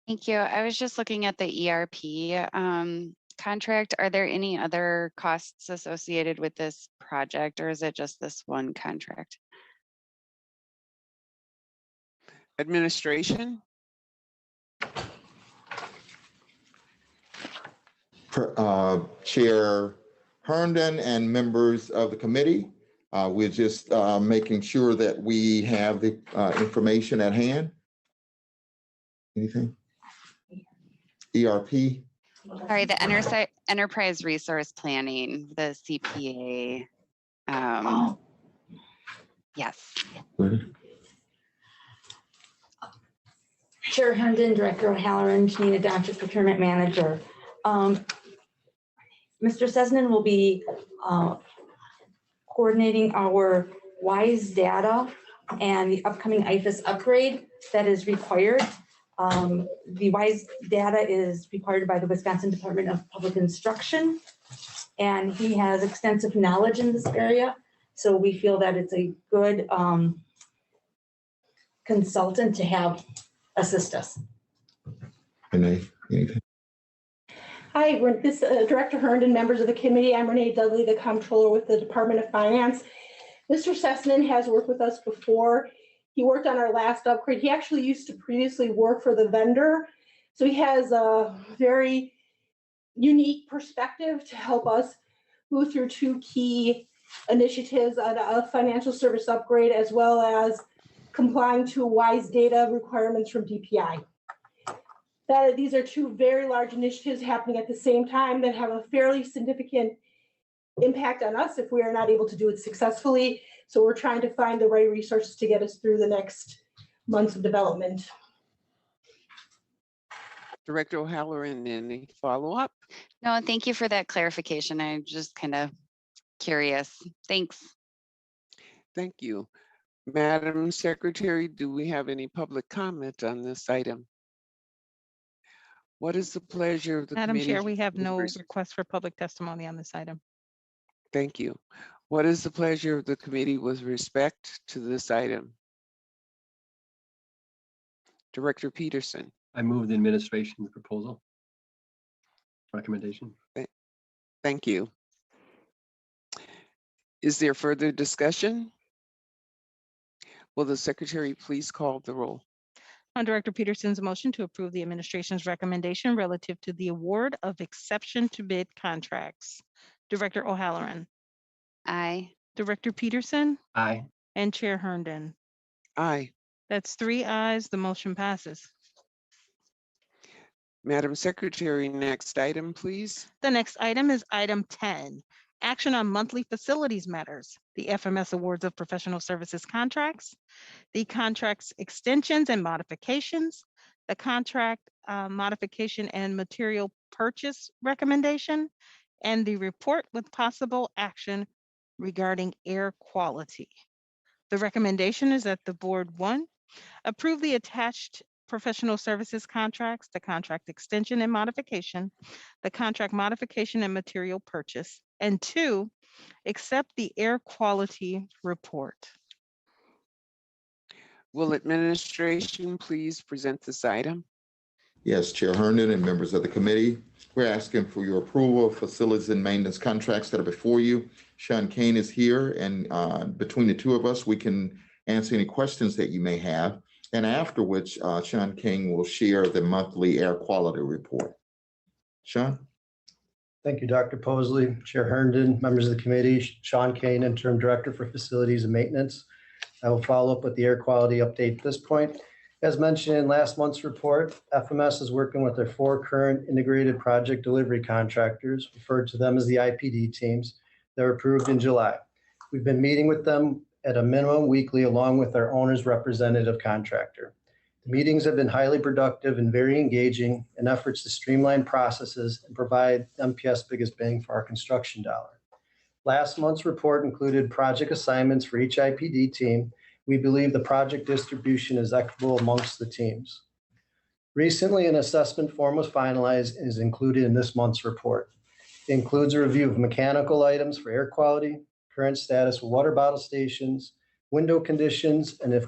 Thank you. I was just looking at the ERP contract. Are there any other costs associated with this project, or is it just this one contract? Administration. Chair Herndon and members of the committee, we're just making sure that we have the information at hand. Anything? ERP? Sorry, the enterprise resource planning, the CPA. Yes. Chair Herndon, Director O'Halloran, Janina Donchik, Procurement Manager. Mr. Sesnan will be coordinating our WISE data and the upcoming IFAS upgrade that is required. The WISE data is required by the Wisconsin Department of Public Instruction, and he has extensive knowledge in this area. So we feel that it's a good consultant to have assist us. Renee, anything? Hi, Director Herndon, members of the committee. I'm Renee Dudley, the comptroller with the Department of Finance. Mr. Sesnan has worked with us before. He worked on our last upgrade. He actually used to previously work for the vendor. So he has a very unique perspective to help us move through two key initiatives, a financial service upgrade, as well as complying to WISE data requirements from DPI. These are two very large initiatives happening at the same time that have a fairly significant impact on us if we are not able to do it successfully. So we're trying to find the right resources to get us through the next months of development. Director O'Halloran, any follow-up? No, thank you for that clarification. I'm just kind of curious. Thanks. Thank you. Madam Secretary, do we have any public comment on this item? What is the pleasure of the Madam committee? Chair, we have no request for public testimony on this item. Thank you. What is the pleasure of the committee with respect to this item? Director Peterson. I move the administration's proposal. Recommendation. Thank you. Is there further discussion? Will the secretary please call the roll? On Director Peterson's motion to approve the administration's recommendation relative to the award of exception to bid contracts. Director O'Halloran. Aye. Director Peterson. Aye. And Chair Herndon. Aye. That's 3 ayes. The motion passes. Madam Secretary, next item, please. The next item is item 10, Action on monthly facilities matters, the FMS awards of professional services contracts, the contracts extensions and modifications, the contract modification and material purchase recommendation, and the report with possible action regarding air quality. The recommendation is that the board, 1, approve the attached professional services contracts, the contract extension and modification, the contract modification and material purchase, and 2, accept the air quality report. Will administration please present this item? Yes, Chair Herndon and members of the committee, we're asking for your approval of facilities and maintenance contracts that are before you. Sean Kane is here, and between the two of us, we can answer any questions that you may have. And after which, Sean King will share the monthly air quality report. Sean? Thank you, Dr. Posley, Chair Herndon, members of the committee, Sean Kane, Interim Director for Facilities and Maintenance. I will follow up with the air quality update at this point. As mentioned in last month's report, FMS is working with their 4 current integrated project delivery contractors, referred to them as the IPD teams, that were approved in July. We've been meeting with them at a minimum weekly, along with our owner's representative contractor. The meetings have been highly productive and very engaging in efforts to streamline processes and provide MPS biggest bang for our construction dollar. Last month's report included project assignments for each IPD team. We believe the project distribution is equitable amongst the teams. Recently, an assessment form was finalized and is included in this month's report. It includes a review of mechanical items for air quality, current status of water bottle stations, window conditions, and if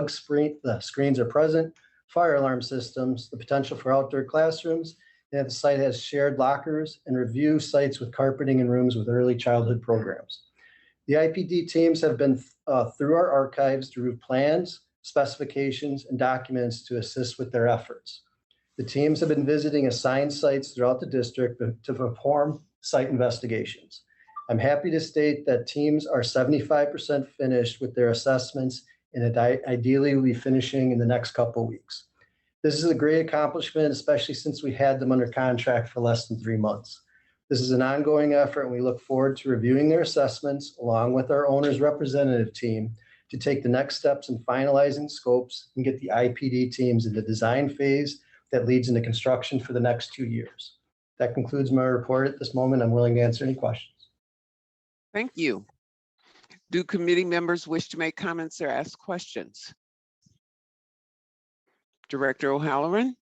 screens are present, fire alarm systems, the potential for outdoor classrooms, and if the site has shared lockers, and review sites with carpeting and rooms with early childhood programs. The IPD teams have been through our archives to review plans, specifications, and documents to assist with their efforts. The teams have been visiting assigned sites throughout the district to perform site investigations. I'm happy to state that teams are 75% finished with their assessments and ideally will be finishing in the next couple of weeks. This is a great accomplishment, especially since we had them under contract for less than 3 months. This is an ongoing effort, and we look forward to reviewing their assessments along with our owner's representative team to take the next steps in finalizing scopes and get the IPD teams in the design phase that leads into construction for the next 2 years. That concludes my report at this moment. I'm willing to answer any questions. Thank you. Do committee members wish to make comments or ask questions? Director O'Halloran?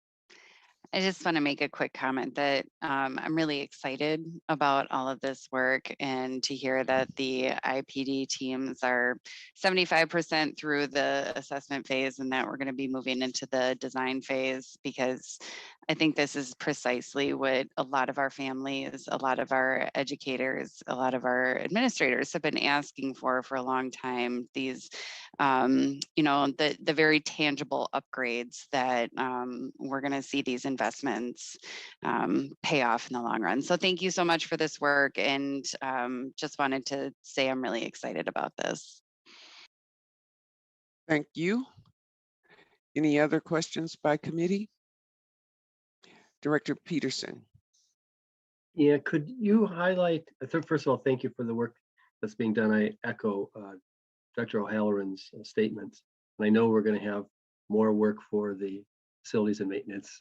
I just want to make a quick comment that I'm really excited about all of this work and to hear that the IPD teams are 75% through the assessment phase and that we're going to be moving into the design phase, because I think this is precisely what a lot of our families, a lot of our educators, a lot of our administrators have been asking for a long time. These, the very tangible upgrades that we're going to see these investments pay off in the long run. So thank you so much for this work, and just wanted to say I'm really excited about this. Thank you. Any other questions by committee? Director Peterson. Yeah, could you highlight, first of all, thank you for the work that's being done. I echo Dr. O'Halloran's statements. And I know we're going to have more work for the facilities and maintenance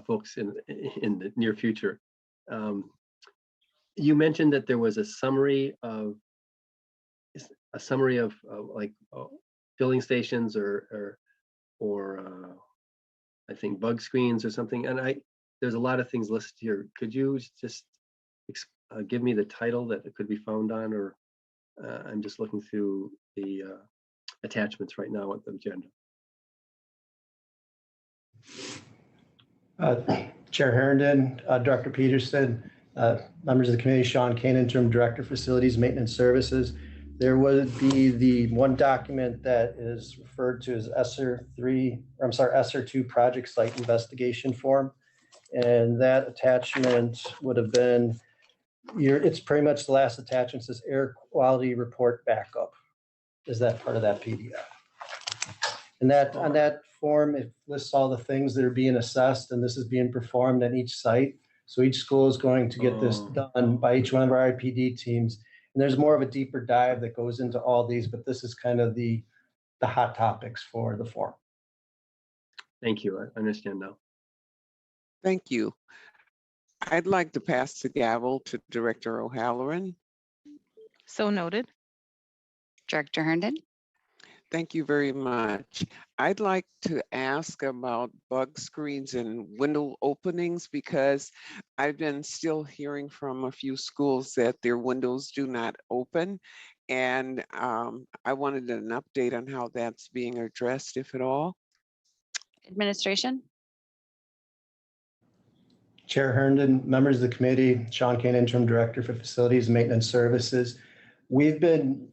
folks in the near future. You mentioned that there was a summary of filling stations or I think bug screens or something, and there's a lot of things listed here. Could you just give me the title that it could be found on, or I'm just looking through the attachments right now at the agenda. Chair Herndon, Director Peterson, members of the committee, Sean Kane, Interim Director, Facilities Maintenance Services. There would be the one document that is referred to as SR2 Project Site Investigation Form. And that attachment would have been, it's pretty much the last attachment, says Air Quality Report Backup. Is that part of that PDF? And on that form, it lists all the things that are being assessed, and this is being performed at each site. So each school is going to get this done by each one of our IPD teams. And there's more of a deeper dive that goes into all these, but this is kind of the hot topics for the forum. Thank you. I understand now. Thank you. I'd like to pass the gavel to Director O'Halloran. So noted. Director Herndon. Thank you very much. I'd like to ask about bug screens and window openings because I've been still hearing from a few schools that their windows do not open. And I wanted an update on how that's being addressed, if at all. Administration. Chair Herndon, members of the committee, Sean Kane, Interim Director for Facilities and Maintenance Services. We've been,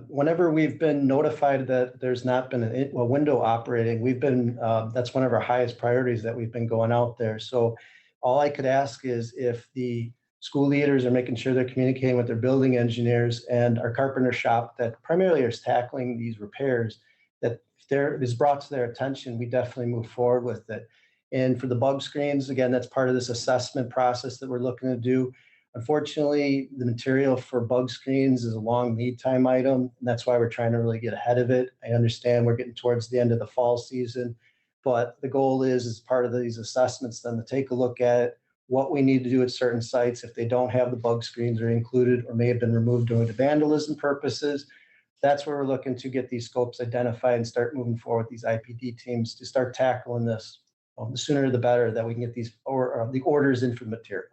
whenever we've been notified that there's not been a window operating, we've been, that's one of our highest priorities that we've been going out there. So all I could ask is if the school leaders are making sure they're communicating with their building engineers and our carpenter shop that primarily is tackling these repairs, that if there is brought to their attention, we definitely move forward with it. And for the bug screens, again, that's part of this assessment process that we're looking to do. Unfortunately, the material for bug screens is a long lead time item, and that's why we're trying to really get ahead of it. I understand we're getting towards the end of the fall season, but the goal is, as part of these assessments, then to take a look at it, what we need to do at certain sites if they don't have the bug screens or included or may have been removed due to vandalism purposes. That's where we're looking to get these scopes identified and start moving forward with these IPD teams to start tackling this. The sooner the better that we can get these the orders in for the material.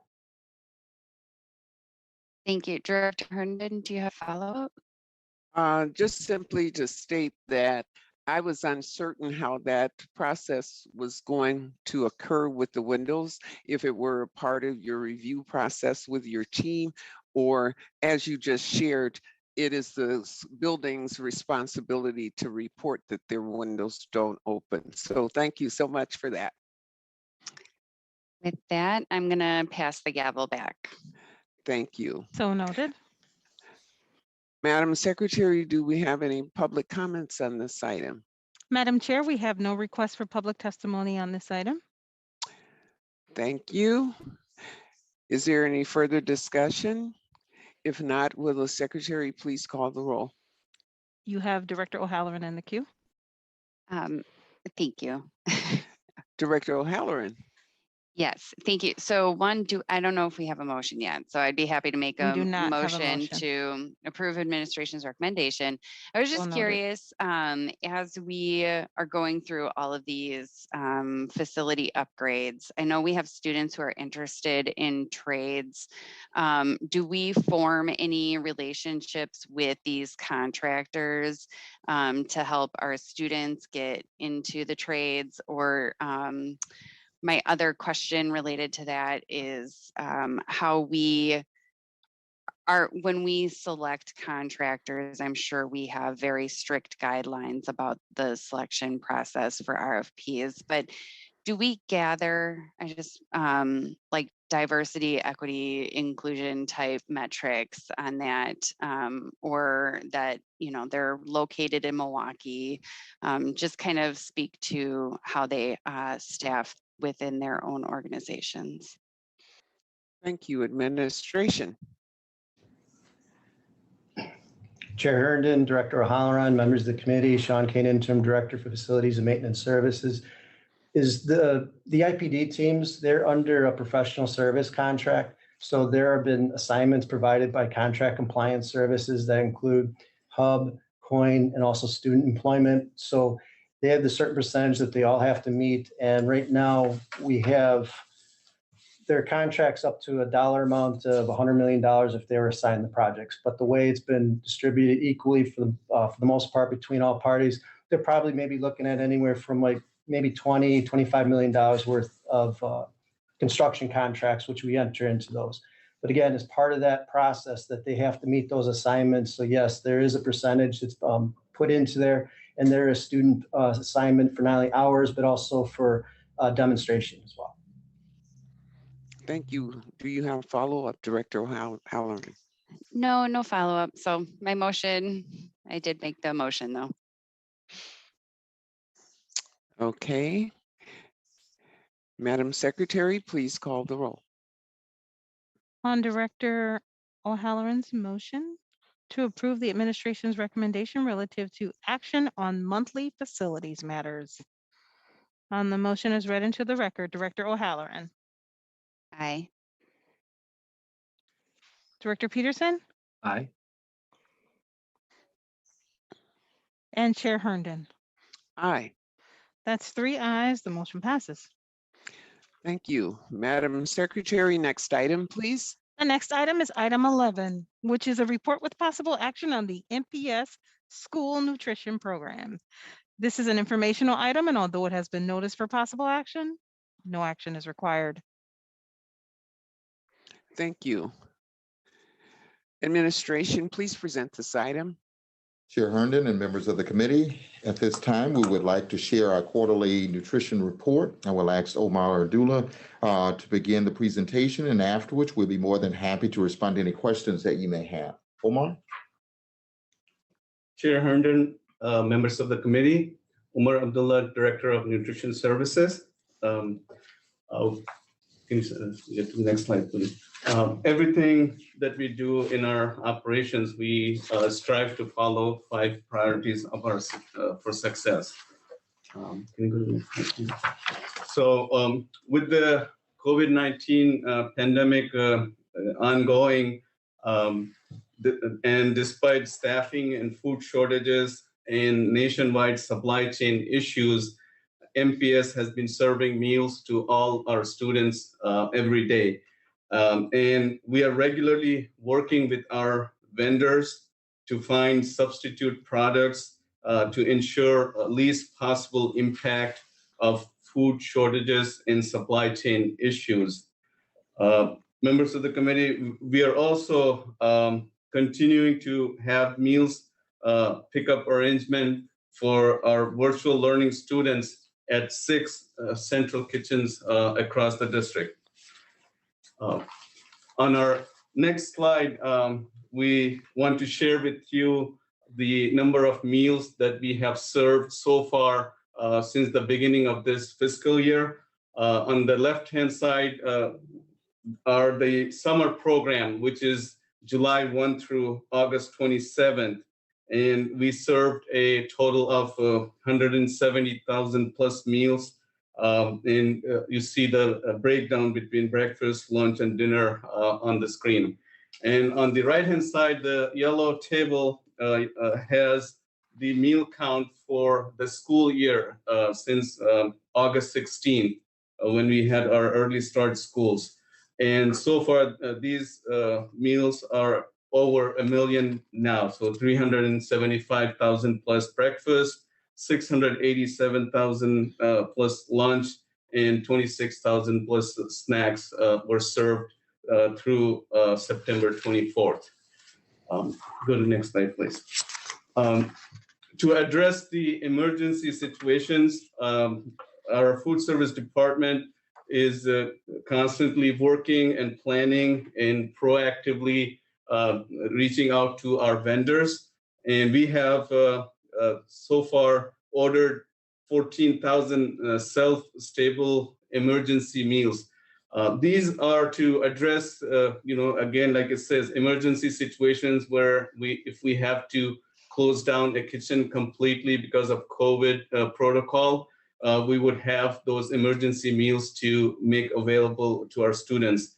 Thank you. Director Herndon, do you have follow-up? Just simply to state that I was uncertain how that process was going to occur with the windows, if it were a part of your review process with your team, or as you just shared, it is the building's responsibility to report that their windows don't open. So thank you so much for that. With that, I'm going to pass the gavel back. Thank you. So noted. Madam Secretary, do we have any public comments on this item? Madam Chair, we have no request for public testimony on this item. Thank you. Is there any further discussion? If not, will the Secretary please call the roll? You have Director O'Halloran in the queue. Thank you. Director O'Halloran. Yes, thank you. So I don't know if we have a motion yet, so I'd be happy to make We a do not have a motion motion. to approve administration's recommendation. I was just noted. curious, as we are going through all of these facility upgrades, I know we have students who are interested in trades. Do we form any relationships with these contractors to help our students get into the trades, or my other question related to that is how when we select contractors, I'm sure we have very strict guidelines about the selection process for RFPs, but do we gather, like diversity, equity, inclusion type metrics on that, or that, they're located in Milwaukee? Just kind of speak to how they staff within their own organizations. Thank you, administration. Chair Herndon, Director O'Halloran, members of the committee, Sean Kane, Interim Director for Facilities and Maintenance Services. Is the IPD teams, they're under a professional service contract. So there have been assignments provided by contract compliance services that include hub, coin, and also student employment. So they have the certain percentage that they all have to meet. And right now we have their contracts up to a dollar amount of $100 million if they were assigned the projects. But the way it's been distributed equally for the most part between all parties, they're probably maybe looking at anywhere from like maybe $25 million worth of construction contracts, which we enter into those. But again, as part of that process that they have to meet those assignments. So yes, there is a percentage that's put into there, and there is student assignment for not only hours, but also for demonstration as well. Thank you. Do you have follow-up, Director O'Halloran? No follow-up. So my motion, I did make the motion though. Okay. Madam Secretary, please call the roll. On Director O'Halloran's motion to approve the administration's recommendation relative to action on monthly facilities matters. On the motion as read into the record, Director O'Halloran, Aye. Director Peterson, Aye. and Chair Herndon. Aye. That's 3 ayes. The motion passes. Thank you. Madam Secretary, next item, please. The next item is item 11, which is a report with possible action on the MPS school nutrition program. This is an informational item, and although it has been noticed for possible action, no action is required. Thank you. Administration, please present this item. Chair Herndon and members of the committee, at this time, we would like to share our quarterly nutrition report. I will ask Omar Abdullah to begin the presentation, and afterwards, we'll be more than happy to respond to any questions that you may have. Omar? Chair Herndon, members of the committee, Omar Abdullah, Director of Nutrition Services. Can you get to the next slide, please? Everything that we do in our operations, we strive to follow 5 priorities of our for success. Can you go to the next slide, please? So with the COVID-19 pandemic ongoing, and despite staffing and food shortages and nationwide supply chain issues, MPS has been serving meals to all our students every day. And we are regularly working with our vendors to find substitute products to ensure least possible impact of food shortages and supply chain issues. Members of the committee, we are also continuing to have meals pickup arrangement for our virtual learning students at 6 central kitchens across the district. On our next slide, we want to share with you the number of meals that we have served so far since the beginning of this fiscal year. On the left-hand side are the summer program, which is July 1 through August 27th. And we served a total of 170,000 plus meals. And you see the breakdown between breakfast, lunch, and dinner on the screen. And on the right-hand side, the yellow table has the meal count for the school year since August 16th, when we had our early start schools. And so far, these meals are over 1 million now. So 375,000 plus breakfast, 687,000 plus lunch, and 26,000 plus snacks were served through September 24th. Go to the next slide, please. To address the emergency situations, our food service department is constantly working and planning and proactively reaching out to our vendors. And we have so far ordered 14,000 self-stable emergency meals. These are to address, again, like it says, emergency situations where if we have to close down a kitchen completely because of COVID protocol, we would have those emergency meals to make available to our students.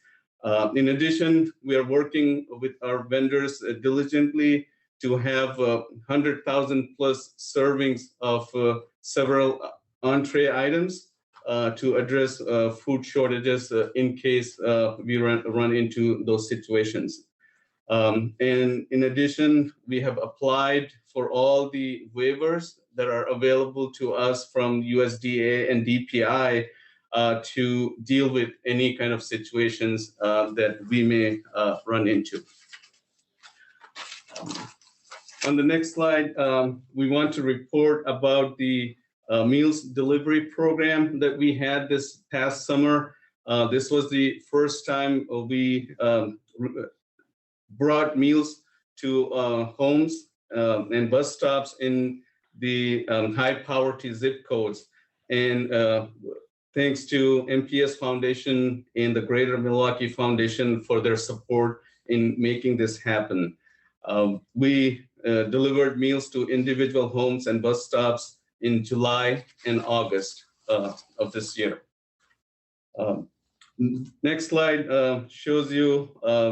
In addition, we are working with our vendors diligently to have 100,000 plus servings of several entree items to address food shortages in case we run into those situations. And in addition, we have applied for all the waivers that are available to us from USDA and DPI to deal with any kind of situations that we may run into. On the next slide, we want to report about the meals delivery program that we had this past summer. This was the first time we brought meals to homes and bus stops in the high poverty zip codes. And thanks to MPS Foundation and the Greater Milwaukee Foundation for their support in making this happen. We delivered meals to individual homes and bus stops in July and August of this year. Next slide shows you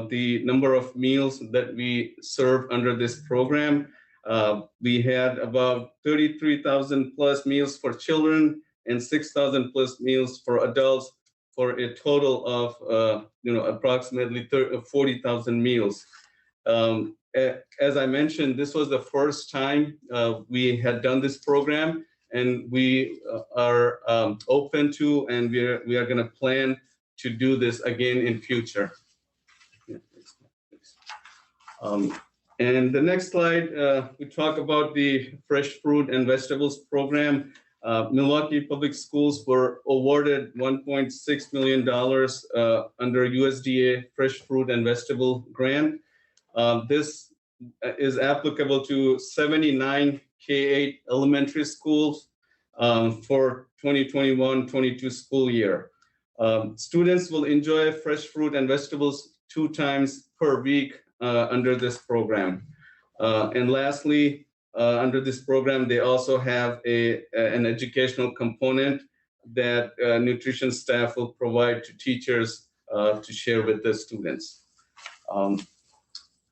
the number of meals that we serve under this program. We had about 33,000 plus meals for children and 6,000 plus meals for adults, for a total of approximately 40,000 meals. As I mentioned, this was the first time we had done this program, and we are open to, and we are going to plan to do this again in future. And the next slide, we talk about the fresh fruit and vegetables program. Milwaukee Public Schools were awarded $1.6 million under USDA Fresh Fruit and Vegetable Grant. This is applicable to 79 K-8 elementary schools for 2021-22 school year. Students will enjoy fresh fruit and vegetables 2 times per week under this program. And lastly, under this program, they also have an educational component that nutrition staff will provide to teachers to share with the students.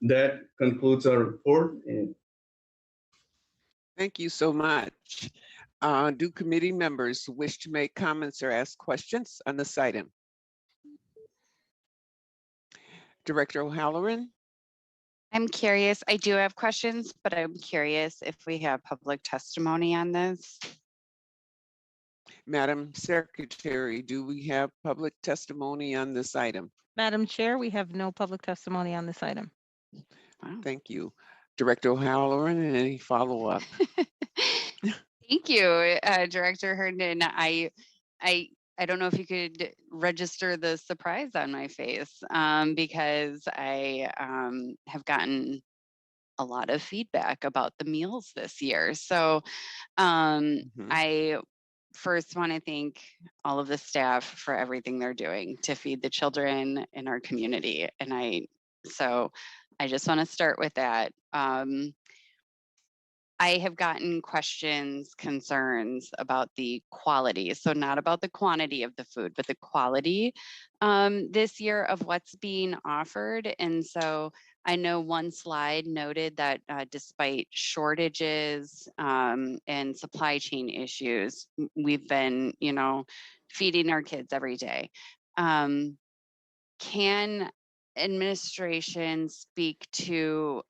That concludes our report. Thank you so much. Do committee members wish to make comments or ask questions on this item? Director O'Halloran? I'm curious, I do have questions, but I'm curious if we have public testimony on this. Madam Secretary, do we have public testimony on this item? Madam Chair, we have no public testimony on this item. Wow. Thank you. Director O'Halloran, any follow-up? Thank you, Director Herndon. I don't know if you could register the surprise on my face because I have gotten a lot of feedback about the meals this year. So I first want to thank all of the staff for everything they're doing to feed the children in our community. And so I just want to start with that. I have gotten questions, concerns about the quality. So not about the quantity of the food, but the quality this year of what's being offered. And so I know one slide noted that despite shortages and supply chain issues, we've been, feeding our kids every day. Can administration speak to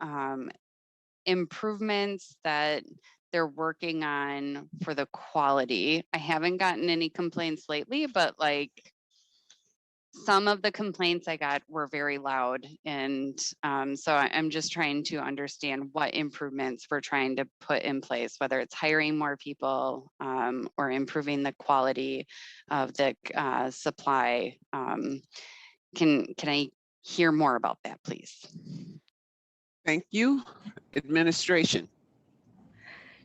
improvements that they're working on for the quality? I haven't gotten any complaints lately, but like some of the complaints I got were very loud. And so I'm just trying to understand what improvements we're trying to put in place, whether it's hiring more people or improving the quality of the supply. Can I hear more about that, please? Thank you. Administration.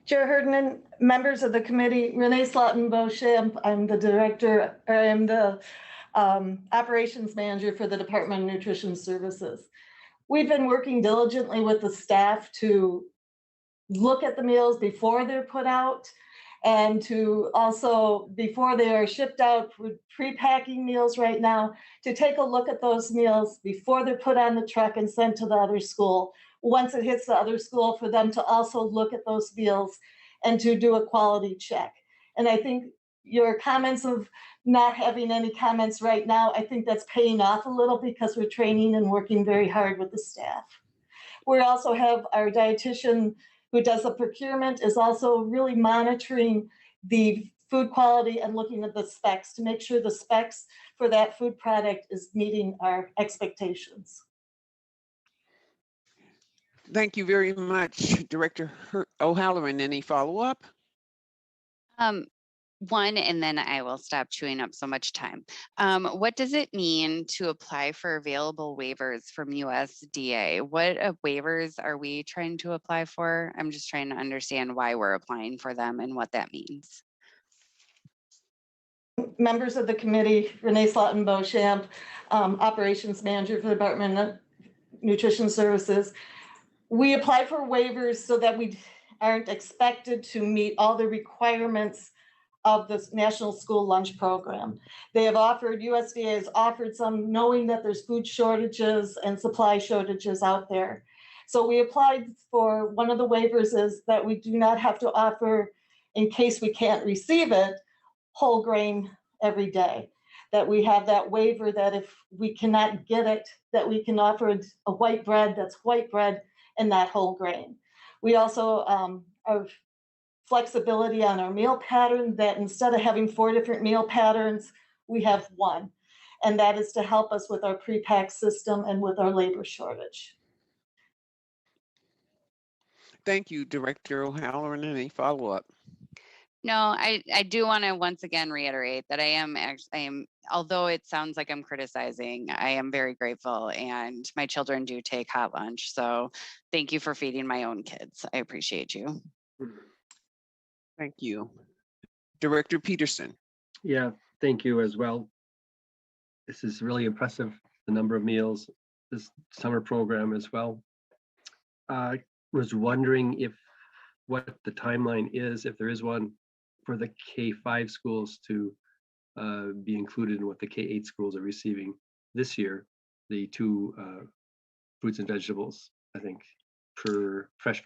Chair Herndon, members of the committee, Renee Slotin-Beauchamp, I'm the director, I am the operations manager for the Department of Nutrition Services. We've been working diligently with the staff to look at the meals before they're put out and to also, before they are shipped out, we're pre-packing meals right now, to take a look at those meals before they're put on the truck and sent to the other school. Once it hits the other school, for them to also look at those meals and to do a quality check. And I think your comments of not having any comments right now, I think that's paying off a little because we're training and working very hard with the staff. We also have our dietitian who does the procurement is also really monitoring the food quality and looking at the specs to make sure the specs for that food product is meeting our expectations. Thank you very much, Director O'Halloran. Any follow-up? One, and then I will stop chewing up so much time. What does it mean to apply for available waivers from USDA? What waivers are we trying to apply for? I'm just trying to understand why we're applying for them and what that means. members of the committee, Renee Slotin Beauchamp, Operations Manager for the Department of Nutrition Services. We applied for waivers so that we aren't expected to meet all the requirements of the National School Lunch Program. They have offered, USDA has offered some, knowing that there's food shortages and supply shortages out there. So we applied for, one of the waivers is that we do not have to offer, in case we can't receive it, whole grain every day. That we have that waiver that if we cannot get it, that we can offer a white bread that's white bread and not whole grain. We also have flexibility on our meal pattern, that instead of having 4 different meal patterns, we have 1. And that is to help us with our pre-pack system and with our labor shortage. Thank you, Director O'Halloran. Any follow-up? No, I do want to once again reiterate that I am, although it sounds like I'm criticizing, I am very grateful, and my children do take hot lunch. So thank you for feeding my own kids. I appreciate you. Thank you. Director Peterson. Yeah, thank you as well. This is really impressive, the number of meals, this summer program as well. I was wondering what the timeline is, if there is one, for the K-5 schools to be included in what the K-8 schools are receiving this year, the 2 fruits and vegetables, I think, per fresh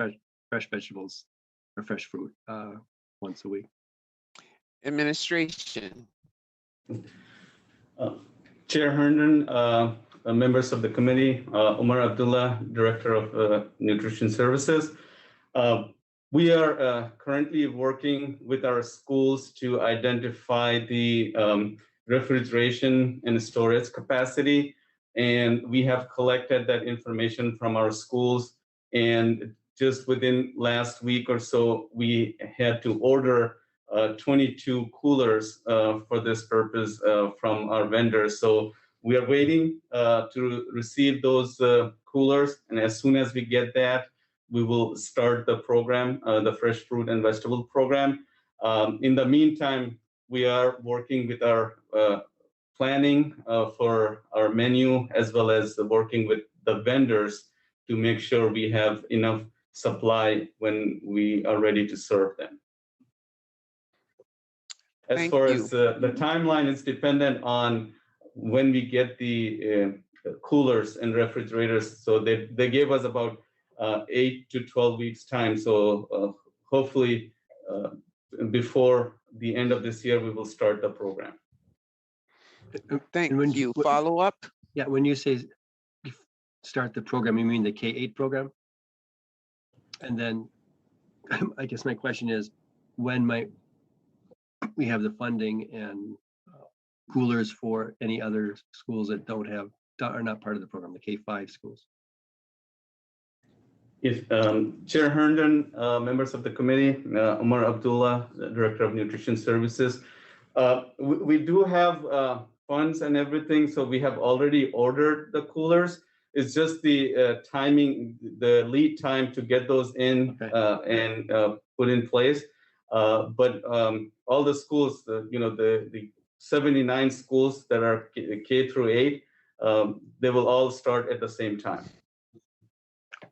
vegetables or fresh fruit once a week. Administration. Chair Herndon, members of the committee, Umar Abdullah, Director of Nutrition Services. We are currently working with our schools to identify the refrigeration and storage capacity. And we have collected that information from our schools. And just within last week or so, we had to order 22 coolers for this purpose from our vendors. So we are waiting to receive those coolers. And as soon as we get that, we will start the program, the fresh fruit and vegetable program. In the meantime, we are working with our planning for our menu, as well as working with the vendors to make sure we have enough supply when we are ready to serve them. As far as the timeline is dependent on when we get the coolers and refrigerators. So they gave us about 8 to 12 weeks time. So hopefully before the end of this year, we will start the program. Thank you. Follow up? Yeah, when you say start the program, you mean the K-8 program? And then I guess my question is, when might we have the funding and coolers for any other schools that are not part of the program, the K-5 schools? If Chair Herndon, members of the committee, Umar Abdullah, Director of Nutrition Services, we do have funds and everything, so we have already ordered the coolers. It's just the timing, the lead time to get those in and put in place. But all the schools, the 79 schools that are K through 8, they will all start at the same time.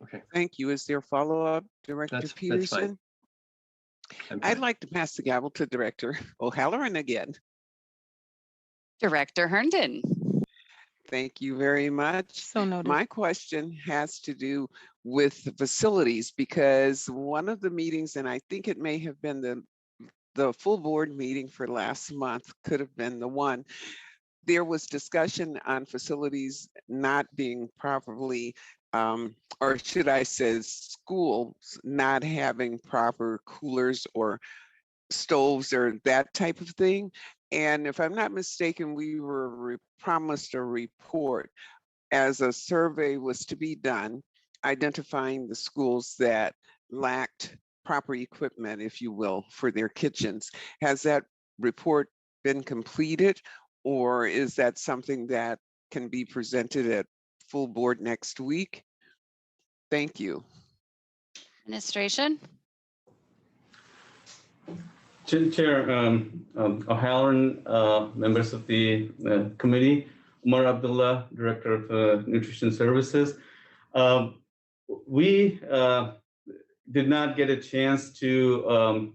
Okay. Thank you. Is there follow-up, Director Peterson? I'd like to pass the gavel to Director O'Halloran again. Director Herndon. Thank you very much. So noted. My question has to do with the facilities, because one of the meetings, and I think it may have been the full board meeting for last month, could have been the one. There was discussion on facilities not being properly, or should I say schools not having proper coolers or stoves or that type of thing. And if I'm not mistaken, we were promised a report as a survey was to be done, identifying the schools that lacked proper equipment, if you will, for their kitchens. Has that report been completed, or is that something that can be presented at full board next week? Thank you. Administration. Chair O'Halloran, members of the committee, Umar Abdullah, Director of Nutrition Services. We did not get a chance to,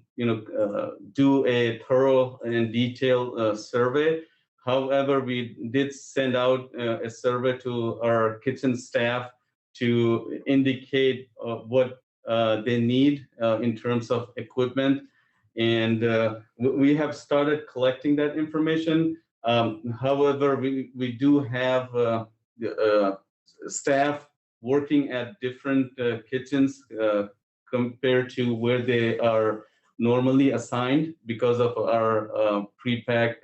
do a thorough and detailed survey. However, we did send out a survey to our kitchen staff to indicate what they need in terms of equipment. And we have started collecting that information. However, we do have staff working at different kitchens compared to where they are normally assigned because of our pre-pack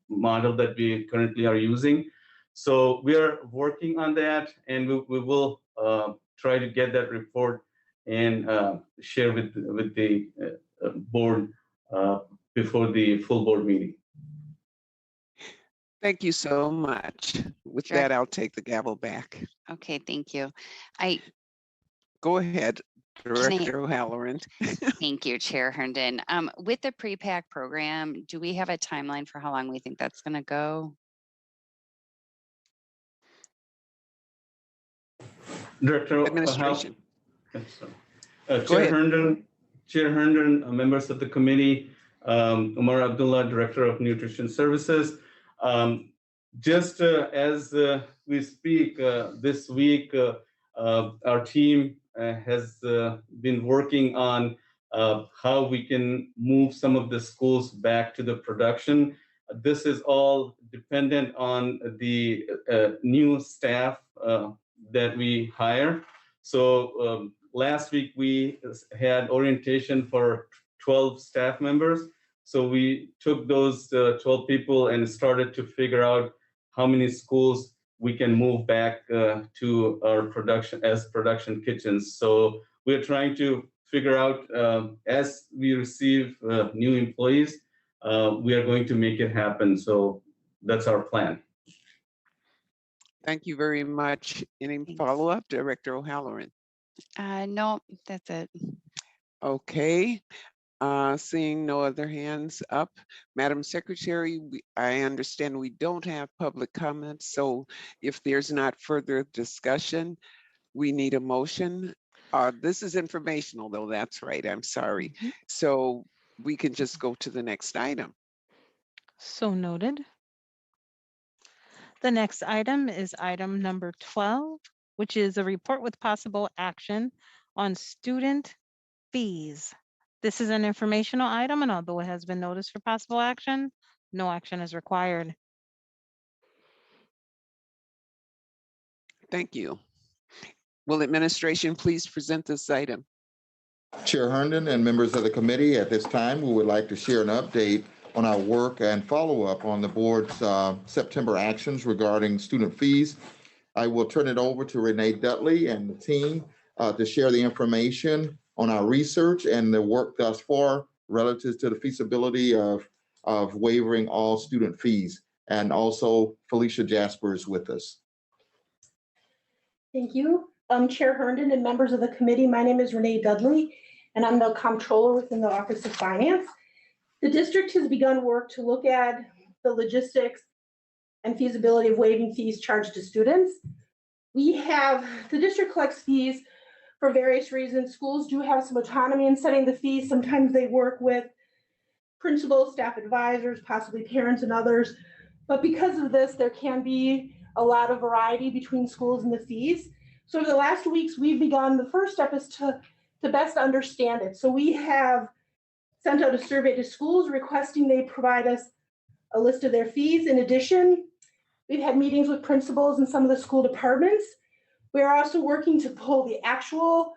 model that we currently are using. So we are working on that, and we will try to get that report and share with the board before the full board meeting. Thank you so much. With that, I'll take the gavel back. Okay, thank you. Go ahead, Director O'Halloran. Thank you, Chair Herndon. With the pre-pack program, do we have a timeline for how long we think that's going to go? Director Administration. Chair Herndon, members of the committee, Umar Abdullah, Director of Nutrition Services. Just as we speak, this week, our team has been working on how we can move some of the schools back to the production. This is all dependent on the new staff that we hire. So last week we had orientation for 12 staff members. So we took those 12 people and started to figure out how many schools we can move back to our production kitchens. So we're trying to figure out as we receive new employees, we are going to make it happen. So that's our plan. Thank you very much. Any follow-up, Director O'Halloran? No, that's it. Okay. Seeing no other hands up, Madam Secretary, I understand we don't have public comments. So if there's not further discussion, we need a motion. This is informational, though. That's right. I'm sorry. So we can just go to the next item. So noted. The next item is item number 12, which is a report with possible action on student fees. This is an informational item, and although it has been noticed for possible action, no action is required. Thank you. Will administration please present this item? Chair Herndon and members of the committee, at this time, we would like to share an update on our work and follow-up on the board's September actions regarding student fees. I will turn it over to Renee Dudley and the team to share the information on our research and the work thus far relative to the feasibility of waiving all student fees. And also Felicia Jasper is with us. Thank you. Chair Herndon and members of the committee, my name is Renee Dudley, and I'm the comptroller within the Office of Finance. The district has begun work to look at the logistics and feasibility of waiving fees charged to students. The district collects fees for various reasons. Schools do have some autonomy in setting the fees. Sometimes they work with principals, staff advisors, possibly parents and others. But because of this, there can be a lot of variety between schools and the fees. So over the last weeks, we've begun, the first step is to best understand it. So we have sent out a survey to schools requesting they provide us a list of their fees. In addition, we've had meetings with principals in some of the school departments. We are also working to pull the actual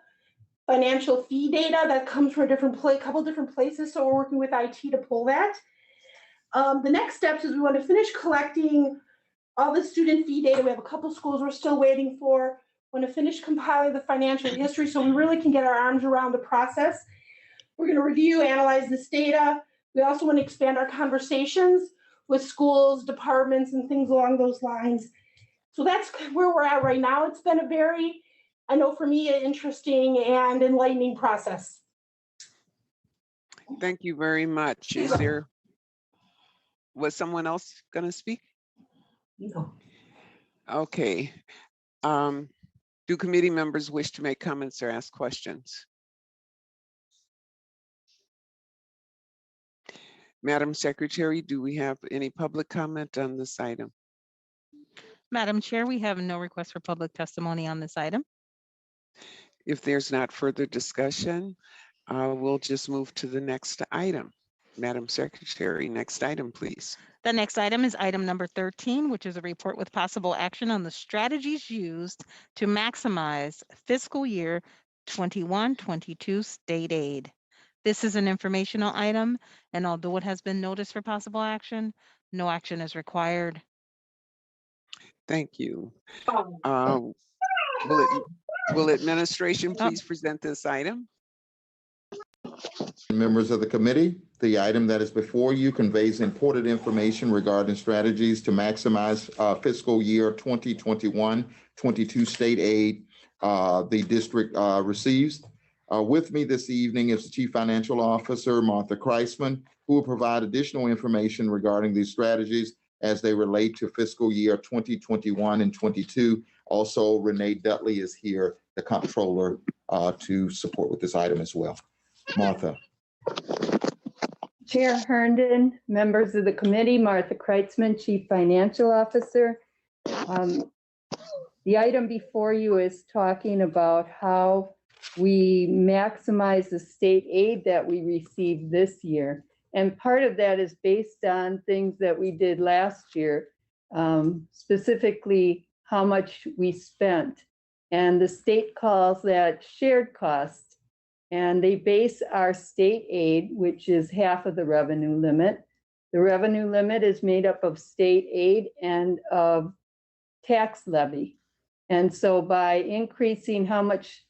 financial fee data that comes from a couple different places. So we're working with IT to pull that. The next steps is we want to finish collecting all the student fee data. We have a couple schools we're still waiting for. We want to finish compiling the financial history so we really can get our arms around the process. We're going to review, analyze this data. We also want to expand our conversations with schools, departments, and things along those lines. So that's where we're at right now. It's been a very, I know for me, an interesting and enlightening process. Thank you very much. Was someone else going to speak? No. Okay. Do committee members wish to make comments or ask questions? Madam Secretary, do we have any public comment on this item? Madam Chair, we have no request for public testimony on this item. If there's not further discussion, we'll just move to the next item. Madam Secretary, next item, please. The next item is item number 13, which is a report with possible action on the strategies used to maximize fiscal year 21-22 state aid. This is an informational item, and although it has been noticed for possible action, no action is required. Thank you. Will administration please present this item? Members of the committee, the item that is before you conveys important information regarding strategies to maximize fiscal year 2021-22 state aid the district receives. With me this evening is the Chief Financial Officer, Martha Kreisman, who will provide additional information regarding these strategies as they relate to fiscal year 2021 and 22. Also, Renee Dudley is here, the comptroller, to support with this item as well. Martha. Chair Herndon, members of the committee, Martha Kreitzman, Chief Financial Officer. The item before you is talking about how we maximize the state aid that we received this year. And part of that is based on things that we did last year, specifically how much we spent. And the state calls that shared cost. And they base our state aid, which is half of the revenue limit. The revenue limit is made up of state aid and of tax levy. And so by increasing how much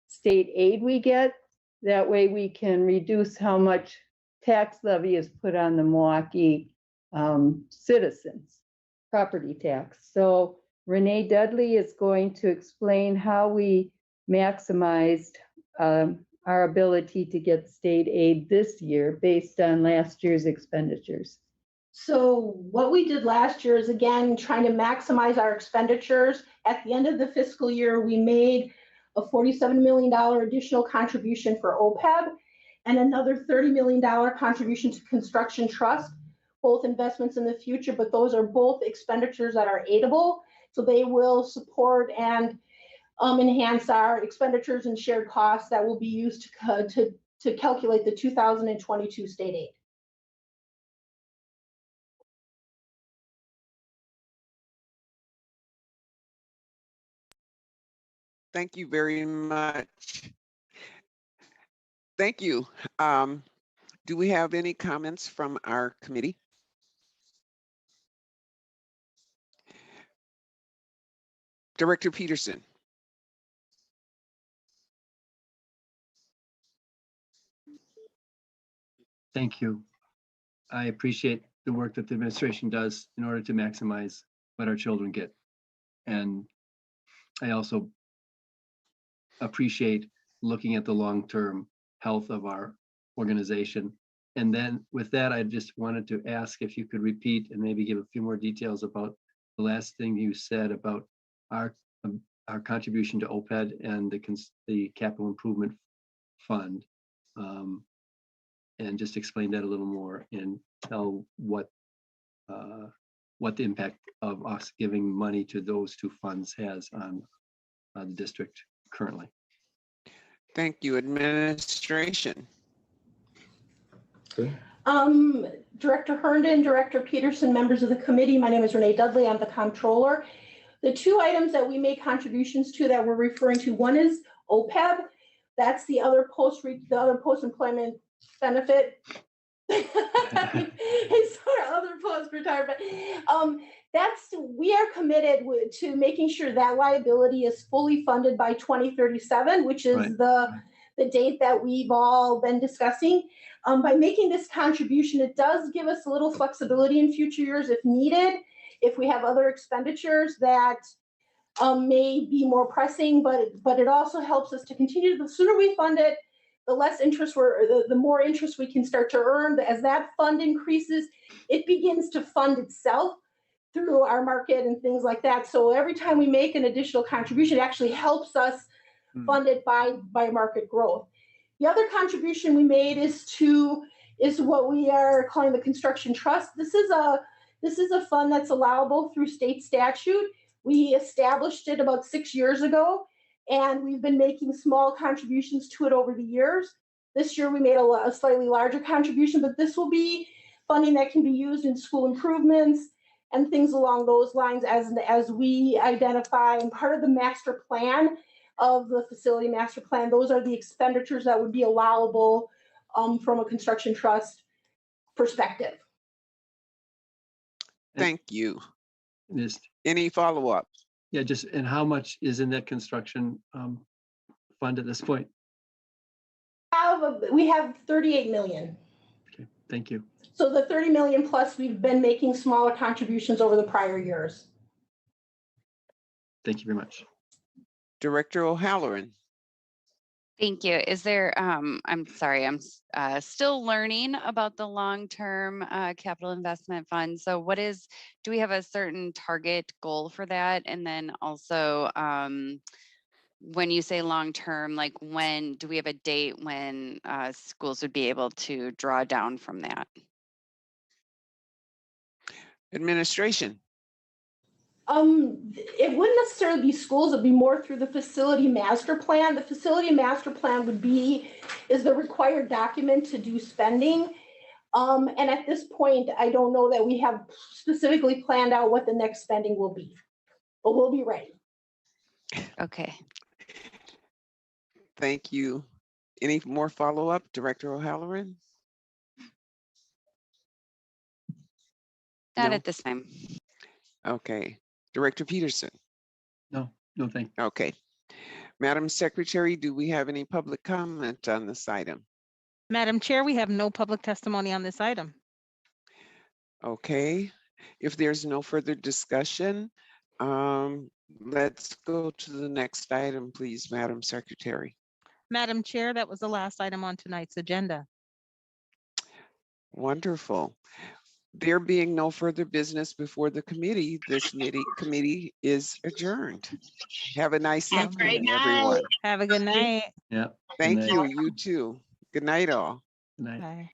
state aid we get, that way we can reduce how much tax levy is put on the Milwaukee citizens, property tax. So Renee Dudley is going to explain how we maximized our ability to get state aid this year based on last year's expenditures. So what we did last year is, again, trying to maximize our expenditures. At the end of the fiscal year, we made a $47 million additional contribution for OPEB and another $30 million contribution to construction trust, both investments in the future, but those are both expenditures that are aidable. So they will support and enhance our expenditures and shared costs that will be used to calculate the 2022 state aid. Thank you very much. Thank you. Do we have any comments from our committee? Director Peterson. Thank you. I appreciate the work that the administration does in order to maximize what our children get. And I also appreciate looking at the long-term health of our organization. And then with that, I just wanted to ask if you could repeat and maybe give a few more details about the last thing you said about our contribution to OPED and the capital improvement fund. And just explain that a little more and tell what the impact of us giving money to those two funds has on the district currently. Thank you, administration. Okay. Director Herndon, Director Peterson, members of the committee, my name is Renee Dudley, I'm the comptroller. The two items that we made contributions to that we're referring to, one is OPEB, that's the other post-employment benefit. It's other post-retirement. We are committed to making sure that liability is fully funded by 2037, which is right. the date that we've all been discussing. By making this contribution, it does give us a little flexibility in future years if needed, if we have other expenditures that may be more pressing, but it also helps us to continue. The sooner we fund it, the less interest the more interest we can start to earn. As that fund increases, it begins to fund itself through our market and things like that. So every time we make an additional contribution, it actually helps us fund it by market growth. The other contribution we made is what we are calling the construction trust. This is a fund that's allowable through state statute. We established it about 6 years ago, and we've been making small contributions to it over the years. This year we made a slightly larger contribution, but this will be funding that can be used in school improvements and things along those lines as we identify. And part of the master plan of the facility master plan, those are the expenditures that would be allowable from a construction trust perspective. Thank you. Just, Any follow-up? yeah, just, and how much is in that construction fund at this point? We have 38 million. Okay, thank you. So the 30 million plus, we've been making smaller contributions over the prior years. Thank you very much. Director O'Halloran. Thank you. Is there, I'm sorry, I'm still learning about the long-term capital investment fund. So do we have a certain target goal for that? And then also, when you say long-term, like when, do we have a date when schools would be able to draw down from that? Administration. It wouldn't necessarily be schools, it'd be more through the facility master plan. The facility master plan is the required document to do spending. And at this point, I don't know that we have specifically planned out what the next spending will be, but we'll be ready. Okay. Thank you. Any more follow-up, Director O'Halloran? Not No? at this time. Okay. Director Peterson? No, thank you. Okay. Madam Secretary, do we have any public comment on this item? Madam Chair, we have no public testimony on this item. Okay. If there's no further discussion, let's go to the next item, please, Madam Secretary. Madam Chair, that was the last item on tonight's agenda. Wonderful. There being no further business before the committee, this committee is adjourned. Have a nice evening, everyone. Have a good night. Yeah. Thank you. You too. Good night, all. Good night. Bye.